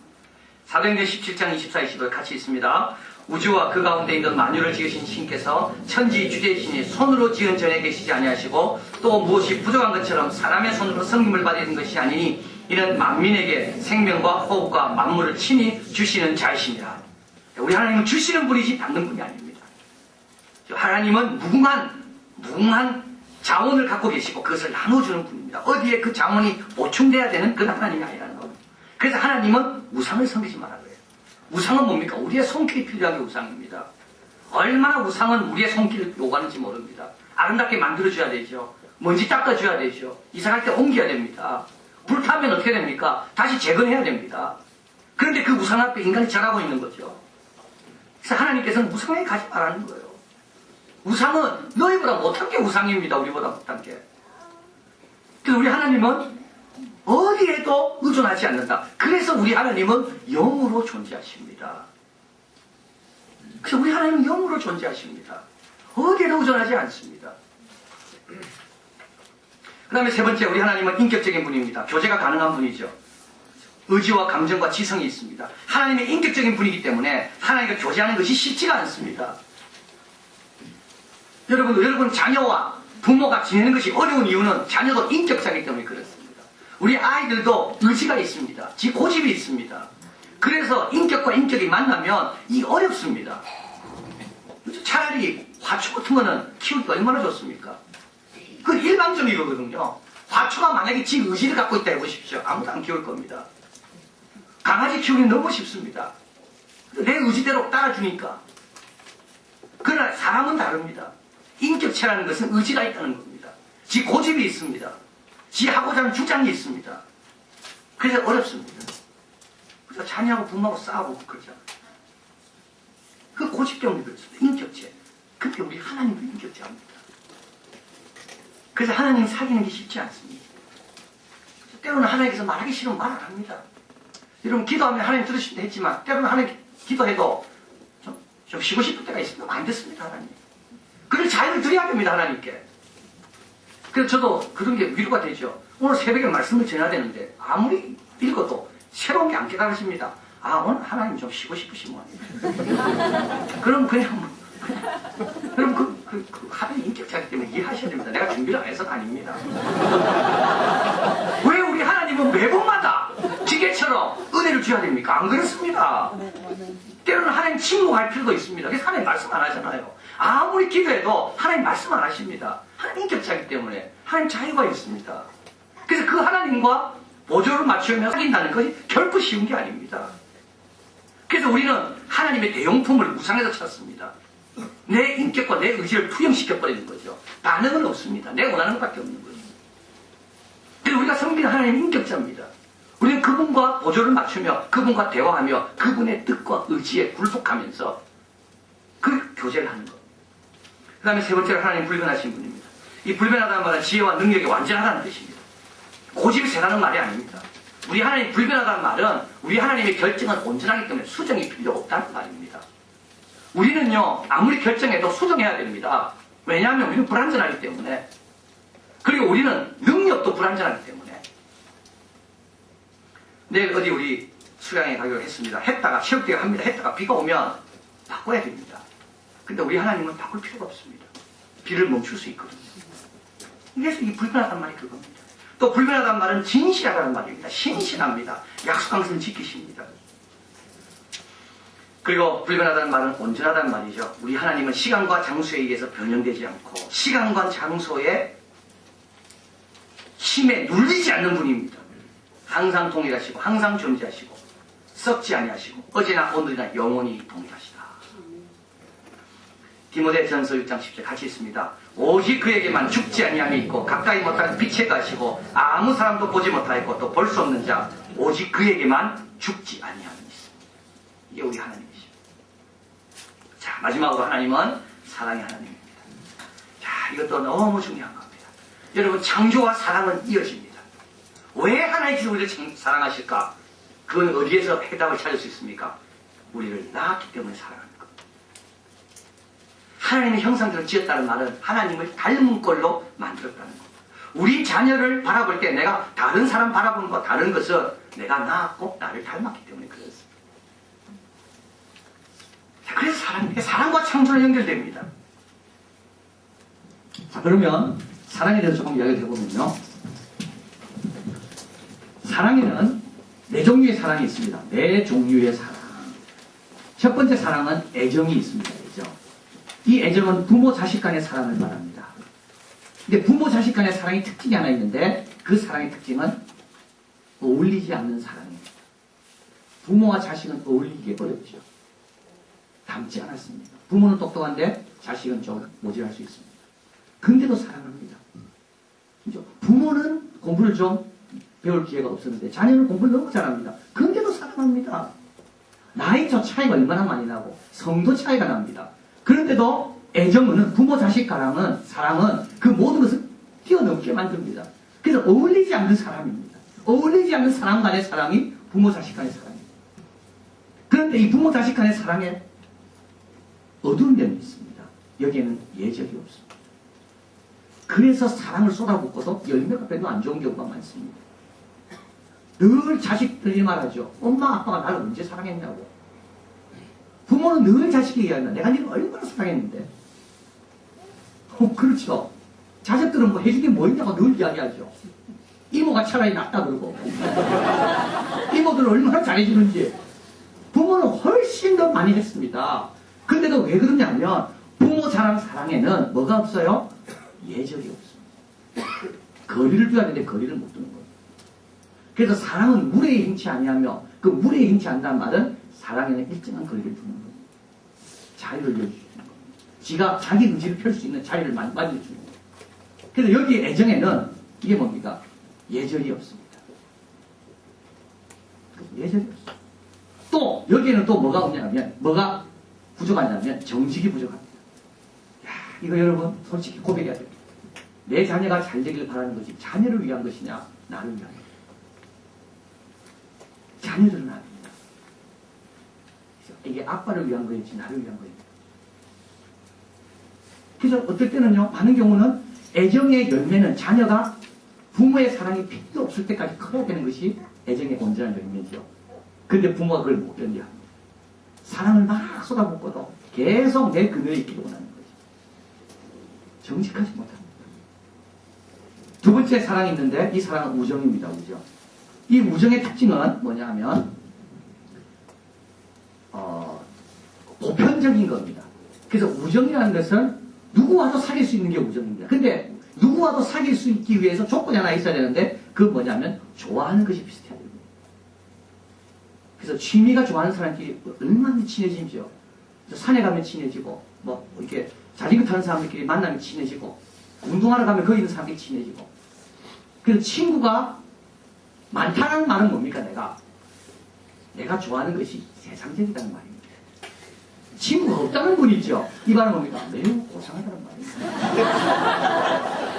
사도행전 17장 24, 25에 같이 있습니다. 우주와 그 가운데 있는 만유를 지으신 신께서 천지 주제이시니 손으로 지은 전에 계시지 아니하시고 또 무엇이 부족한 것처럼 사람의 손으로 섬김을 받는 것이 아니니 이는 만민에게 생명과 호흡과 만물을 친히 주시는 자이십니다. 우리 하나님은 주시는 분이지 받는 분이 아닙니다. 하나님은 무궁한 자원을 갖고 계시고 그것을 나눠주는 분입니다. 어디에 그 자원이 보충돼야 되는 그런 하나님이 아니라는 겁니다. 그래서 하나님은 우상을 섬기지 말라 그래요. 우상은 뭡니까? 우리의 손길이 필요한 게 우상입니다. 얼마나 우상은 우리의 손길을 요구하는지 모릅니다. 아름답게 만들어줘야 되죠. 먼지 닦아줘야 되죠. 이사갈 때 옮겨야 됩니다. 불타면 어떻게 됩니까? 다시 재건해야 됩니다. 그런데 그 우상 앞에 인간이 절하고 있는 거죠. 그래서 하나님께서는 우상에 가지 말라는 거예요. 우상은 너희보다 못한 게 우상입니다. 우리보다 못한 게. 그래서 우리 하나님은 어디에도 의존하지 않는다. 그래서 우리 하나님은 영으로 존재하십니다. 그래서 우리 하나님은 영으로 존재하십니다. 어디에도 의존하지 않습니다. 그 다음에 세 번째, 우리 하나님은 인격적인 분입니다. 교제가 가능한 분이죠. 의지와 감정과 지성이 있습니다. 하나님의 인격적인 분이기 때문에 하나님과 교제하는 것이 쉽지가 않습니다. 여러분 자녀와 부모가 지내는 것이 어려운 이유는 자녀도 인격자이기 때문에 그렇습니다. 우리 아이들도 의지가 있습니다. 고집이 있습니다. 그래서 인격과 인격이 만나면 이게 어렵습니다. 차라리 화초 같은 거는 키우기가 얼마나 좋습니까? 그 일방적이거든요. 화초가 만약에 지 의지를 갖고 있다 해보십시오. 아무도 안 키울 겁니다. 강아지 키우기는 너무 쉽습니다. 내 의지대로 따라주니까. 그러나 사람은 다릅니다. 인격체라는 것은 의지가 있다는 겁니다. 지 고집이 있습니다. 지 하고자 하는 주장이 있습니다. 그래서 어렵습니다. 그래서 자녀하고 부모하고 싸우고 그러잖아요. 그 고집 때문에 그렇습니다. 인격체. 근데 우리 하나님도 인격체입니다. 그래서 하나님 사귀는 게 쉽지 않습니다. 때로는 하나님께서 말하기 싫으면 말을 합니다. 여러분 기도하면 하나님 들으신다 했지만 때로는 하나님 기도해도 좀 쉬고 싶을 때가 있습니다. 안 됐습니다. 하나님. 그런 자유를 드려야 됩니다. 하나님께. 그래서 저도 그런 게 위로가 되죠. 오늘 새벽에 말씀을 전해야 되는데 아무리 읽어도 새로운 게 안 깨달으십니다. 아 오늘 하나님 좀 쉬고 싶으시면 그럼 그냥 그럼 하나님 인격자이기 때문에 이해하셔야 됩니다. 내가 준비를 안 해서는 아닙니다. 왜 우리 하나님은 매번마다 지게처럼 은혜를 줘야 됩니까? 안 그렇습니다. 때로는 하나님 침묵할 필요도 있습니다. 그래서 하나님 말씀 안 하잖아요. 아무리 기도해도 하나님 말씀 안 하십니다. 하나님 인격자이기 때문에 하나님 자유가 있습니다. 그래서 그 하나님과 보조를 맞추며 사귄다는 것이 결코 쉬운 게 아닙니다. 그래서 우리는 하나님의 대용품을 우상에서 찾습니다. 내 인격과 내 의지를 투영시켜버리는 거죠. 반응은 없습니다. 내가 원하는 것밖에 없는 거죠. 그래서 우리가 섬기는 하나님의 인격자입니다. 우리는 그분과 보조를 맞추며 그분과 대화하며 그분의 뜻과 의지에 굴복하면서 그 교제를 하는 것. 그 다음에 세 번째로 하나님 불변하신 분입니다. 이 불변하다는 말은 지혜와 능력이 완전하다는 뜻입니다. 고집이 세다는 말이 아닙니다. 우리 하나님 불변하다는 말은 우리 하나님의 결정은 온전하기 때문에 수정이 필요 없다는 말입니다. 우리는요, 아무리 결정해도 수정해야 됩니다. 왜냐하면 우리는 불완전하기 때문에. 그리고 우리는 능력도 불완전하기 때문에. 내일 어디 우리 수양에 가기로 했습니다. 했다가 체육대회 합니다. 했다가 비가 오면 바꿔야 됩니다. 근데 우리 하나님은 바꿀 필요가 없습니다. 비를 멈출 수 있거든요. 그래서 이 불변하다는 말이 그겁니다. 또 불변하다는 말은 진실하다는 말입니다. 신실합니다. 약속한 것은 지키십니다. 그리고 불변하다는 말은 온전하다는 말이죠. 우리 하나님은 시간과 장소에 의해서 변형되지 않고 시간과 장소에 힘에 눌리지 않는 분입니다. 항상 동일하시고 항상 존재하시고 썩지 아니하시고 어제나 오늘이나 영원히 동일하시다. 디모데전서 6장 10절 같이 있습니다. 오직 그에게만 죽지 아니함이 있고 가까이 못한 빛에 가시고 아무 사람도 보지 못하였고 또 볼 수 없는 자 오직 그에게만 죽지 아니함이 있습니다. 이게 우리 하나님이십니다. 자, 마지막으로 하나님은 사랑의 하나님입니다. 자, 이것도 너무 중요한 겁니다. 여러분, 창조와 사랑은 이어집니다. 왜 하나님께서 우리를 사랑하실까? 그건 어디에서 해답을 찾을 수 있습니까? 우리를 낳았기 때문에 사랑하는 겁니다. 하나님의 형상대로 지었다는 말은 하나님을 닮은 꼴로 만들었다는 겁니다. 우리 자녀를 바라볼 때 내가 다른 사람 바라보는 것, 다른 것은 내가 낳았고 나를 닮았기 때문에 그렇습니다. 자, 그래서 사랑과 창조는 연결됩니다. 자, 그러면 사랑에 대해서 조금 이야기를 해보면요. 사랑에는 네 종류의 사랑이 있습니다. 네 종류의 사랑. 첫 번째 사랑은 애정이 있습니다. 애정. 이 애정은 부모 자식 간의 사랑을 말합니다. 근데 부모 자식 간의 사랑이 특징이 하나 있는데 그 사랑의 특징은 어울리지 않는 사랑입니다. 부모와 자식은 어울리기 어렵죠. 닮지 않았습니다. 부모는 똑똑한데 자식은 좀 모질할 수 있습니다. 근데도 사랑합니다. 그죠? 부모는 공부를 좀 배울 기회가 없었는데 자녀는 공부를 너무 잘합니다. 근데도 사랑합니다. 나이차 차이가 얼마나 많이 나고 성도 차이가 납니다. 그런데도 애정은 부모 자식 사랑은 그 모든 것을 뛰어넘게 만듭니다. 그래서 어울리지 않는 사람입니다. 어울리지 않는 사람 간의 사랑이 부모 자식 간의 사랑입니다. 그런데 이 부모 자식 간의 사랑에 어두운 면이 있습니다. 여기에는 예절이 없습니다. 그래서 사랑을 쏟아붓고도 열매가 별로 안 좋은 경우가 많습니다. 늘 자식들이 말하죠. 엄마 아빠가 나를 언제 사랑했냐고. 부모는 늘 자식이 얘기한다. 내가 니를 얼마나 사랑했는데. 그렇죠. 자식들은 뭐 해준 게 뭐 있냐고 늘 이야기하죠. 이모가 차라리 낫다 그러고. 이모들은 얼마나 잘해주는지. 부모는 훨씬 더 많이 했습니다. 근데도 왜 그러냐면 부모 사랑에는 뭐가 없어요? 예절이 없습니다. 거리를 둬야 되는데 거리를 못 두는 거예요. 그래서 사랑은 물에 행치 아니하며 그 물에 행치 않는다는 말은 사랑에는 일정한 거리를 두는 거예요. 자유를 열어주는 거예요. 지가 자기 의지를 펼 수 있는 자유를 만들어주는 거예요. 그래서 여기 애정에는 이게 뭡니까? 예절이 없습니다. 예절이 없습니다. 또 여기에는 또 뭐가 없냐면 뭐가 부족하냐면 정직이 부족합니다. 야, 이거 여러분 솔직히 고백해야 됩니다. 내 자녀가 잘 되길 바라는 것이 자녀를 위한 것이냐 나를 위한 것이냐. 자녀들은 아닙니다. 이게 아빠를 위한 거인지 나를 위한 거인지. 그래서 어떨 때는요, 많은 경우는 애정의 열매는 자녀가 부모의 사랑이 필요 없을 때까지 커야 되는 것이 애정의 온전한 열매죠. 근데 부모가 그걸 못 견뎌합니다. 사랑을 막 쏟아붓고도 계속 내 그늘에 있기를 원하는 거죠. 정직하지 못합니다. 두 번째 사랑이 있는데 이 사랑은 우정입니다. 우정. 이 우정의 특징은 뭐냐 하면 보편적인 겁니다. 그래서 우정이라는 것은 누구와도 사귈 수 있는 게 우정입니다. 근데 누구와도 사귈 수 있기 위해서 조건이 하나 있어야 되는데 그건 뭐냐면 좋아하는 것이 비슷해야 됩니다. 그래서 취미가 좋아하는 사람끼리 얼마나 친해지죠. 산에 가면 친해지고 뭐 이렇게 자전거 타는 사람들끼리 만나면 친해지고 운동하러 가면 거기 있는 사람끼리 친해지고. 그래서 친구가 많다는 말은 뭡니까? 내가 좋아하는 것이 세상적이라는 말입니다. 친구가 없다는 분이죠. 이 말은 뭡니까? 매우 고상하다는 말입니다.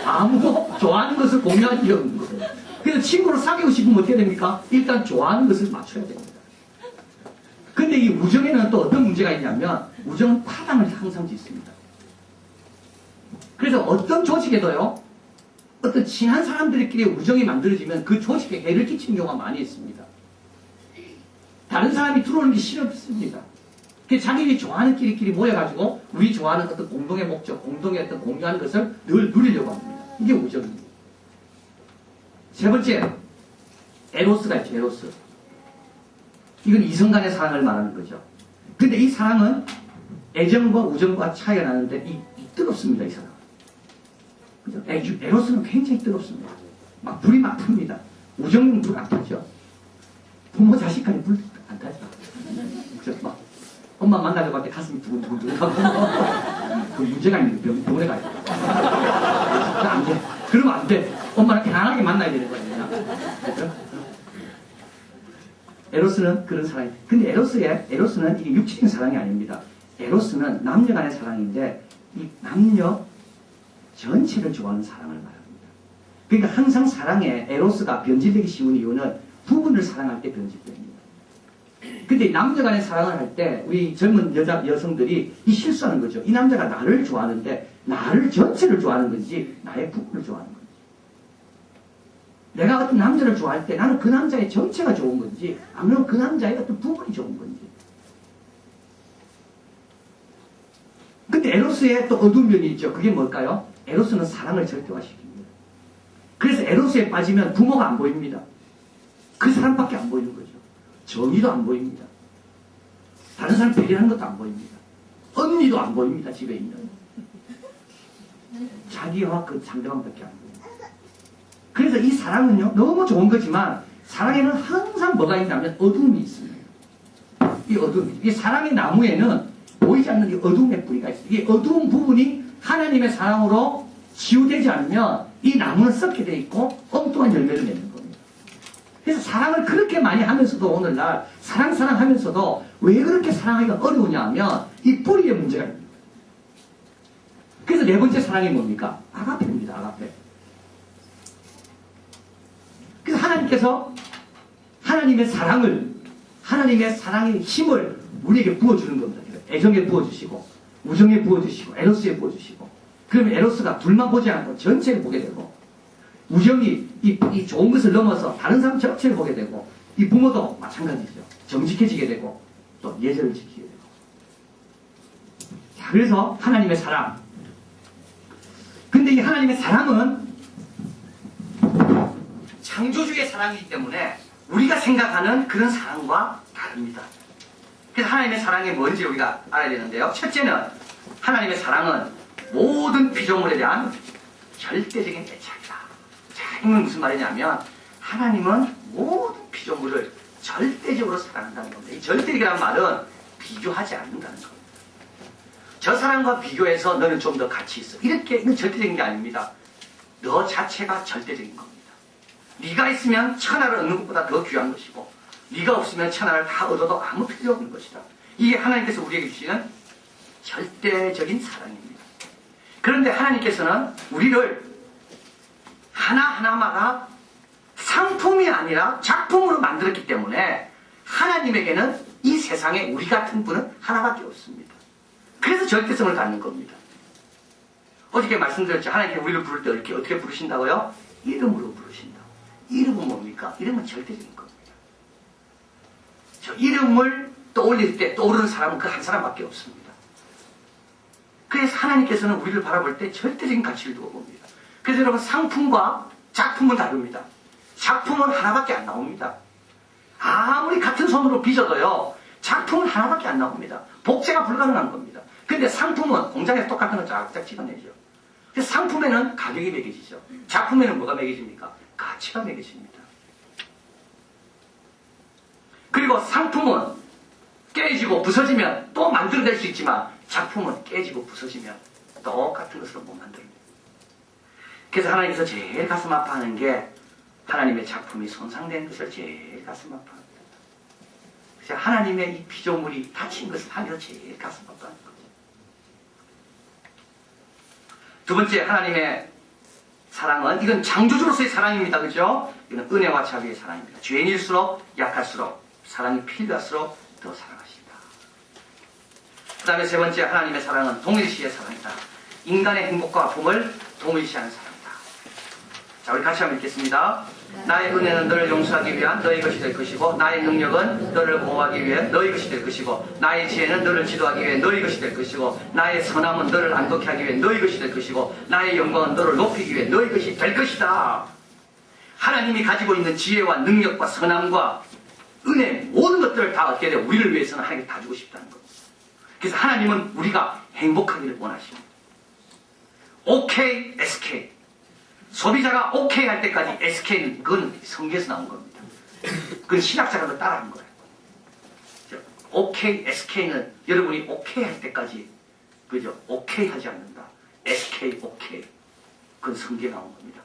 아무 좋아하는 것을 공유한 적이 없는 거예요. 그래서 친구를 사귀고 싶으면 어떻게 됩니까? 일단 좋아하는 것을 맞춰야 됩니다. 근데 이 우정에는 또 어떤 문제가 있냐면 우정은 파장을 항상 짓습니다. 그래서 어떤 조직에도요, 어떤 친한 사람들끼리 우정이 만들어지면 그 조직에 해를 끼치는 경우가 많이 있습니다. 다른 사람이 들어오는 게 싫습니다. 그래서 자기들이 좋아하는 끼리끼리 모여가지고 우리 좋아하는 어떤 공동의 목적, 공동의 어떤 공유하는 것을 늘 누리려고 합니다. 이게 우정입니다. 세 번째, 에로스가 있죠, 에로스. 이건 이성 간의 사랑을 말하는 거죠. 근데 이 사랑은 애정과 우정과 차이가 나는데 이 뜨겁습니다, 이 사랑. 그죠? 에로스는 굉장히 뜨겁습니다. 막 불이 막 풉니다. 우정은 불 안 타죠. 부모 자식 간에 불 안 타죠. 그죠? 막 엄마 만나려고 할 때 가슴이 두근두근두근하고 그 문제가 있는 병원에 가야 돼. 안 돼. 그러면 안 돼. 엄마랑 편안하게 만나야 되는 거야. 그죠? 에로스는 그런 사랑이. 근데 에로스는 이게 육체적인 사랑이 아닙니다. 에로스는 남녀 간의 사랑인데 이 남녀 전체를 좋아하는 사랑을 말합니다. 그러니까 항상 사랑에 에로스가 변질되기 쉬운 이유는 부분을 사랑할 때 변질됩니다. 근데 남녀 간의 사랑을 할 때 우리 젊은 여성들이 이 실수하는 거죠. 이 남자가 나를 좋아하는데 나를 전체를 좋아하는 건지 나의 부분을 좋아하는 건지. 내가 어떤 남자를 좋아할 때 나는 그 남자의 전체가 좋은 건지 아니면 그 남자의 어떤 부분이 좋은 건지. 근데 에로스의 또 어두운 면이 있죠. 그게 뭘까요? 에로스는 사랑을 절대화시킵니다. 그래서 에로스에 빠지면 부모가 안 보입니다. 그 사람밖에 안 보이는 거죠. 정의도 안 보입니다. 다른 사람 배려하는 것도 안 보입니다. 언니도 안 보입니다. 집에 있는. 자기와 그 상대방밖에 안 보입니다. 그래서 이 사랑은요, 너무 좋은 거지만 사랑에는 항상 뭐가 있냐면 어두움이 있습니다. 이 어두움, 이 사랑의 나무에는 보이지 않는 이 어두움의 뿌리가 있어요. 이 어두운 부분이 하나님의 사랑으로 치유되지 않으면 이 나무는 썩게 돼 있고 엉뚱한 열매를 맺는 겁니다. 그래서 사랑을 그렇게 많이 하면서도 오늘날 사랑하면서도 왜 그렇게 사랑하기가 어려우냐 하면 이 뿌리의 문제가 있습니다. 그래서 네 번째 사랑이 뭡니까? 아가페입니다. 아가페. 그래서 하나님께서 하나님의 사랑의 힘을 우리에게 부어주는 겁니다. 애정에 부어주시고 우정에 부어주시고 에로스에 부어주시고 그러면 에로스가 둘만 보지 않고 전체를 보게 되고 우정이 이 좋은 것을 넘어서 다른 사람 전체를 보게 되고 이 부모도 마찬가지죠. 정직해지게 되고 또 예절을 지키게 되고. 자, 그래서 하나님의 사랑. 근데 이 하나님의 사랑은 창조주의 사랑이기 때문에 우리가 생각하는 그런 사랑과 다릅니다. 그래서 하나님의 사랑이 뭔지 우리가 알아야 되는데요. 첫째는 하나님의 사랑은 모든 피조물에 대한 절대적인 애착이다. 자, 이건 무슨 말이냐면 하나님은 모든 피조물을 절대적으로 사랑한다는 겁니다. 이 절대적이라는 말은 비교하지 않는다는 겁니다. 저 사람과 비교해서 너는 좀 더 가치 있어. 이건 절대적인 게 아닙니다. 너 자체가 절대적인 겁니다. 네가 있으면 천하를 얻는 것보다 더 귀한 것이고 네가 없으면 천하를 다 얻어도 아무 필요 없는 것이다. 이게 하나님께서 우리에게 주시는 절대적인 사랑입니다. 그런데 하나님께서는 우리를 하나하나마다 상품이 아니라 작품으로 만들었기 때문에 하나님에게는 이 세상에 우리 같은 분은 하나밖에 없습니다. 그래서 절대성을 갖는 겁니다. 어저께 말씀드렸죠. 하나님께 우리를 부를 때 어떻게 부르신다고요? 이름으로 부르신다. 이름은 뭡니까? 이름은 절대적인 겁니다. 저 이름을 떠올릴 때 떠오르는 사람은 그 한 사람밖에 없습니다. 그래서 하나님께서는 우리를 바라볼 때 절대적인 가치를 두고 봅니다. 그래서 여러분 상품과 작품은 다릅니다. 작품은 하나밖에 안 나옵니다. 아무리 같은 손으로 빚어도요. 작품은 하나밖에 안 나옵니다. 복제가 불가능한 겁니다. 근데 상품은 공장에서 똑같은 거 쫙쫙 찍어내죠. 그래서 상품에는 가격이 매겨지죠. 작품에는 뭐가 매겨집니까? 가치가 매겨집니다. 그리고 상품은 깨지고 부서지면 또 만들어낼 수 있지만 작품은 깨지고 부서지면 똑같은 것으로 못 만듭니다. 그래서 하나님께서 제일 가슴 아파하는 게 하나님의 작품이 손상된 것을 제일 가슴 아파합니다. 그래서 하나님의 이 피조물이 다친 것을 하면서 제일 가슴 아파하는 거죠. 두 번째, 하나님의 사랑은 이건 창조주로서의 사랑입니다. 그죠? 이건 은혜와 자비의 사랑입니다. 죄인일수록 약할수록 사랑이 필요할수록 더 사랑하신다. 그 다음에 세 번째 하나님의 사랑은 동일시의 사랑이다. 인간의 행복과 아픔을 동일시하는 사랑이다. 자, 우리 같이 한번 읽겠습니다. 나의 은혜는 너를 용서하기 위한 너의 것이 될 것이고 나의 능력은 너를 보호하기 위해 너의 것이 될 것이고 나의 지혜는 너를 지도하기 위해 너의 것이 될 것이고 나의 선함은 너를 안독해 하기 위해 너의 것이 될 것이고 나의 영광은 너를 높이기 위해 너의 것이 될 것이다. 하나님이 가지고 있는 지혜와 능력과 선함과 은혜 모든 것들을 다 얻게 되어 우리를 위해서는 하나님께 다 주고 싶다는 겁니다. 그래서 하나님은 우리가 행복하기를 원하십니다. OK, SK. 소비자가 OK 할 때까지 SK는 그건 성경에서 나온 겁니다. 그건 신학자가 따라한 거예요. OK, SK는 여러분이 OK 할 때까지 그죠? OK 하지 않는다. SK, OK. 그건 성경에 나온 겁니다.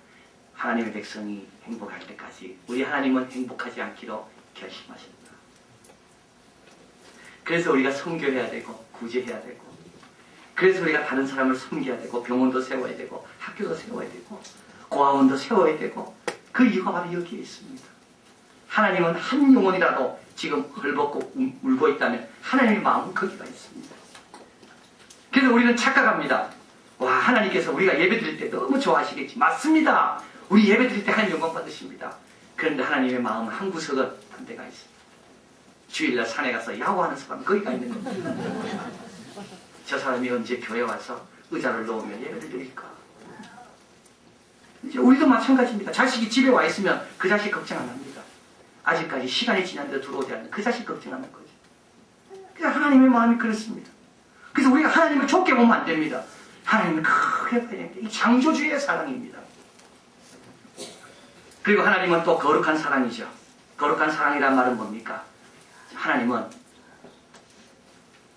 하나님의 백성이 행복할 때까지 우리 하나님은 행복하지 않기로 결심하십니다. 그래서 우리가 선교해야 되고 구제해야 되고 그래서 우리가 다른 사람을 섬겨야 되고 병원도 세워야 되고 학교도 세워야 되고 고아원도 세워야 되고 그 이유가 바로 여기에 있습니다. 하나님은 한 영혼이라도 지금 헐벗고 울고 있다면 하나님의 마음은 거기가 있습니다. 그래서 우리는 착각합니다. 와, 하나님께서 우리가 예배드릴 때 너무 좋아하시겠지. 맞습니다. 우리 예배드릴 때 하나님 영광 받으십니다. 그런데 하나님의 마음은 한 구석은 반대가 있습니다. 주일날 산에 가서 야구하는 사람 거기가 있는 겁니다. 저 사람이 언제 교회 와서 의자를 놓으면 예배를 드릴까? 이제 우리도 마찬가지입니다. 자식이 집에 와 있으면 그 자식 걱정 안 합니다. 아직까지 시간이 지났는데 들어오지 않는 그 자식 걱정하는 거죠. 그래서 하나님의 마음이 그렇습니다. 그래서 우리가 하나님을 좁게 보면 안 됩니다. 하나님을 크게 봐야 됩니다. 이 창조주의 사랑입니다. 그리고 하나님은 또 거룩한 사랑이죠. 거룩한 사랑이란 말은 뭡니까? 하나님은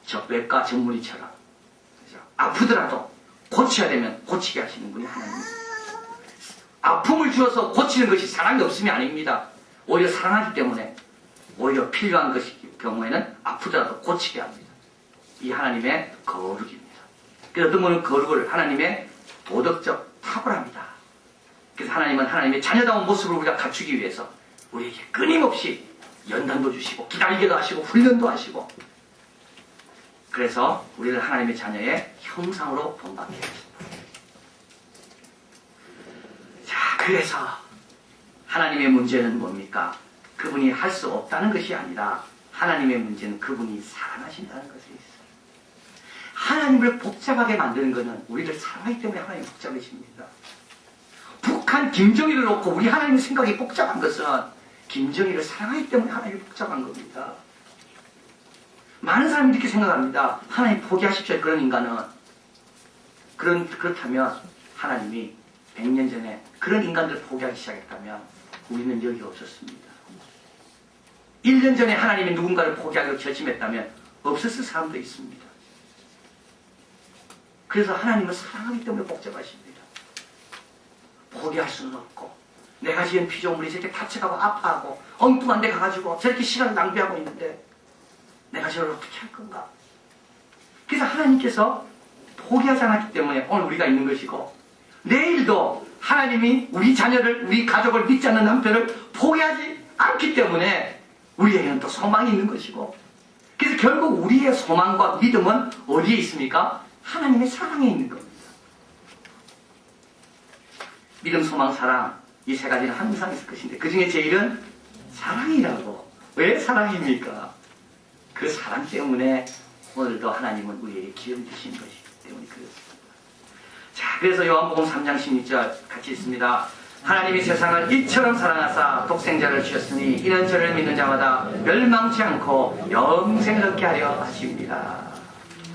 저 외과 전문의처럼 그죠? 아프더라도 고쳐야 되면 고치게 하시는 분이 하나님입니다. 아픔을 주어서 고치는 것이 사랑이 없음이 아닙니다. 오히려 사랑하기 때문에 오히려 필요한 것이 경우에는 아프더라도 고치게 합니다. 이 하나님의 거룩입니다. 그래서 어떤 분은 거룩을 하나님의 도덕적 탁월합니다. 그래서 하나님은 하나님의 자녀다운 모습을 우리가 갖추기 위해서 우리에게 끊임없이 연단도 주시고 기다리게도 하시고 훈련도 하시고 그래서 우리를 하나님의 자녀의 형상으로 본받게 하십니다. 자, 그래서 하나님의 문제는 뭡니까? 그분이 할 수 없다는 것이 아니라 하나님의 문제는 그분이 사랑하신다는 것에 있어요. 하나님을 복잡하게 만드는 것은 우리를 사랑하기 때문에 하나님이 복잡해집니다. 북한 김정일을 놓고 우리 하나님의 생각이 복잡한 것은 김정일을 사랑하기 때문에 하나님이 복잡한 겁니다. 많은 사람이 이렇게 생각합니다. 하나님 포기하십시오. 그런 인간은. 그렇다면 하나님이 100년 전에 그런 인간들을 포기하기 시작했다면 우리는 여기 없었습니다. 1년 전에 하나님이 누군가를 포기하기로 결심했다면 없었을 사람도 있습니다. 그래서 하나님을 사랑하기 때문에 복잡하십니다. 포기할 수는 없고 내가 지은 피조물이 저렇게 다쳐가고 아파하고 엉뚱한 데 가가지고 저렇게 시간을 낭비하고 있는데 내가 저를 어떻게 할 건가? 그래서 하나님께서 포기하지 않았기 때문에 오늘 우리가 있는 것이고 내일도 하나님이 우리 자녀를 우리 가족을 믿지 않는 남편을 포기하지 않기 때문에 우리에게는 또 소망이 있는 것이고 그래서 결국 우리의 소망과 믿음은 어디에 있습니까? 하나님의 사랑에 있는 겁니다. 믿음, 소망, 사랑 이 세 가지는 항상 있을 것인데 그 중에 제일은 사랑이라고. 왜 사랑입니까? 그 사랑 때문에 오늘도 하나님은 우리에게 기름 주신 것이기 때문에 그렇습니다. 자, 그래서 요한복음 3장 16절 같이 있습니다. 하나님이 세상을 이처럼 사랑하사 독생자를 주셨으니 이는 저를 믿는 자마다 멸망치 않고 영생을 얻게 하려 하십니다.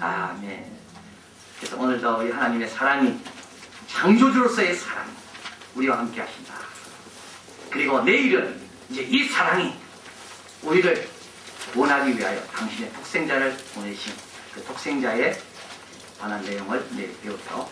아멘. 그래서 오늘도 우리 하나님의 사랑이 창조주로서의 사랑 우리와 함께 하신다. 그리고 내일은 이제 이 사랑이 우리를 원하기 위하여 당신의 독생자를 보내신 그 독생자에 관한 내용을 내일 배우도록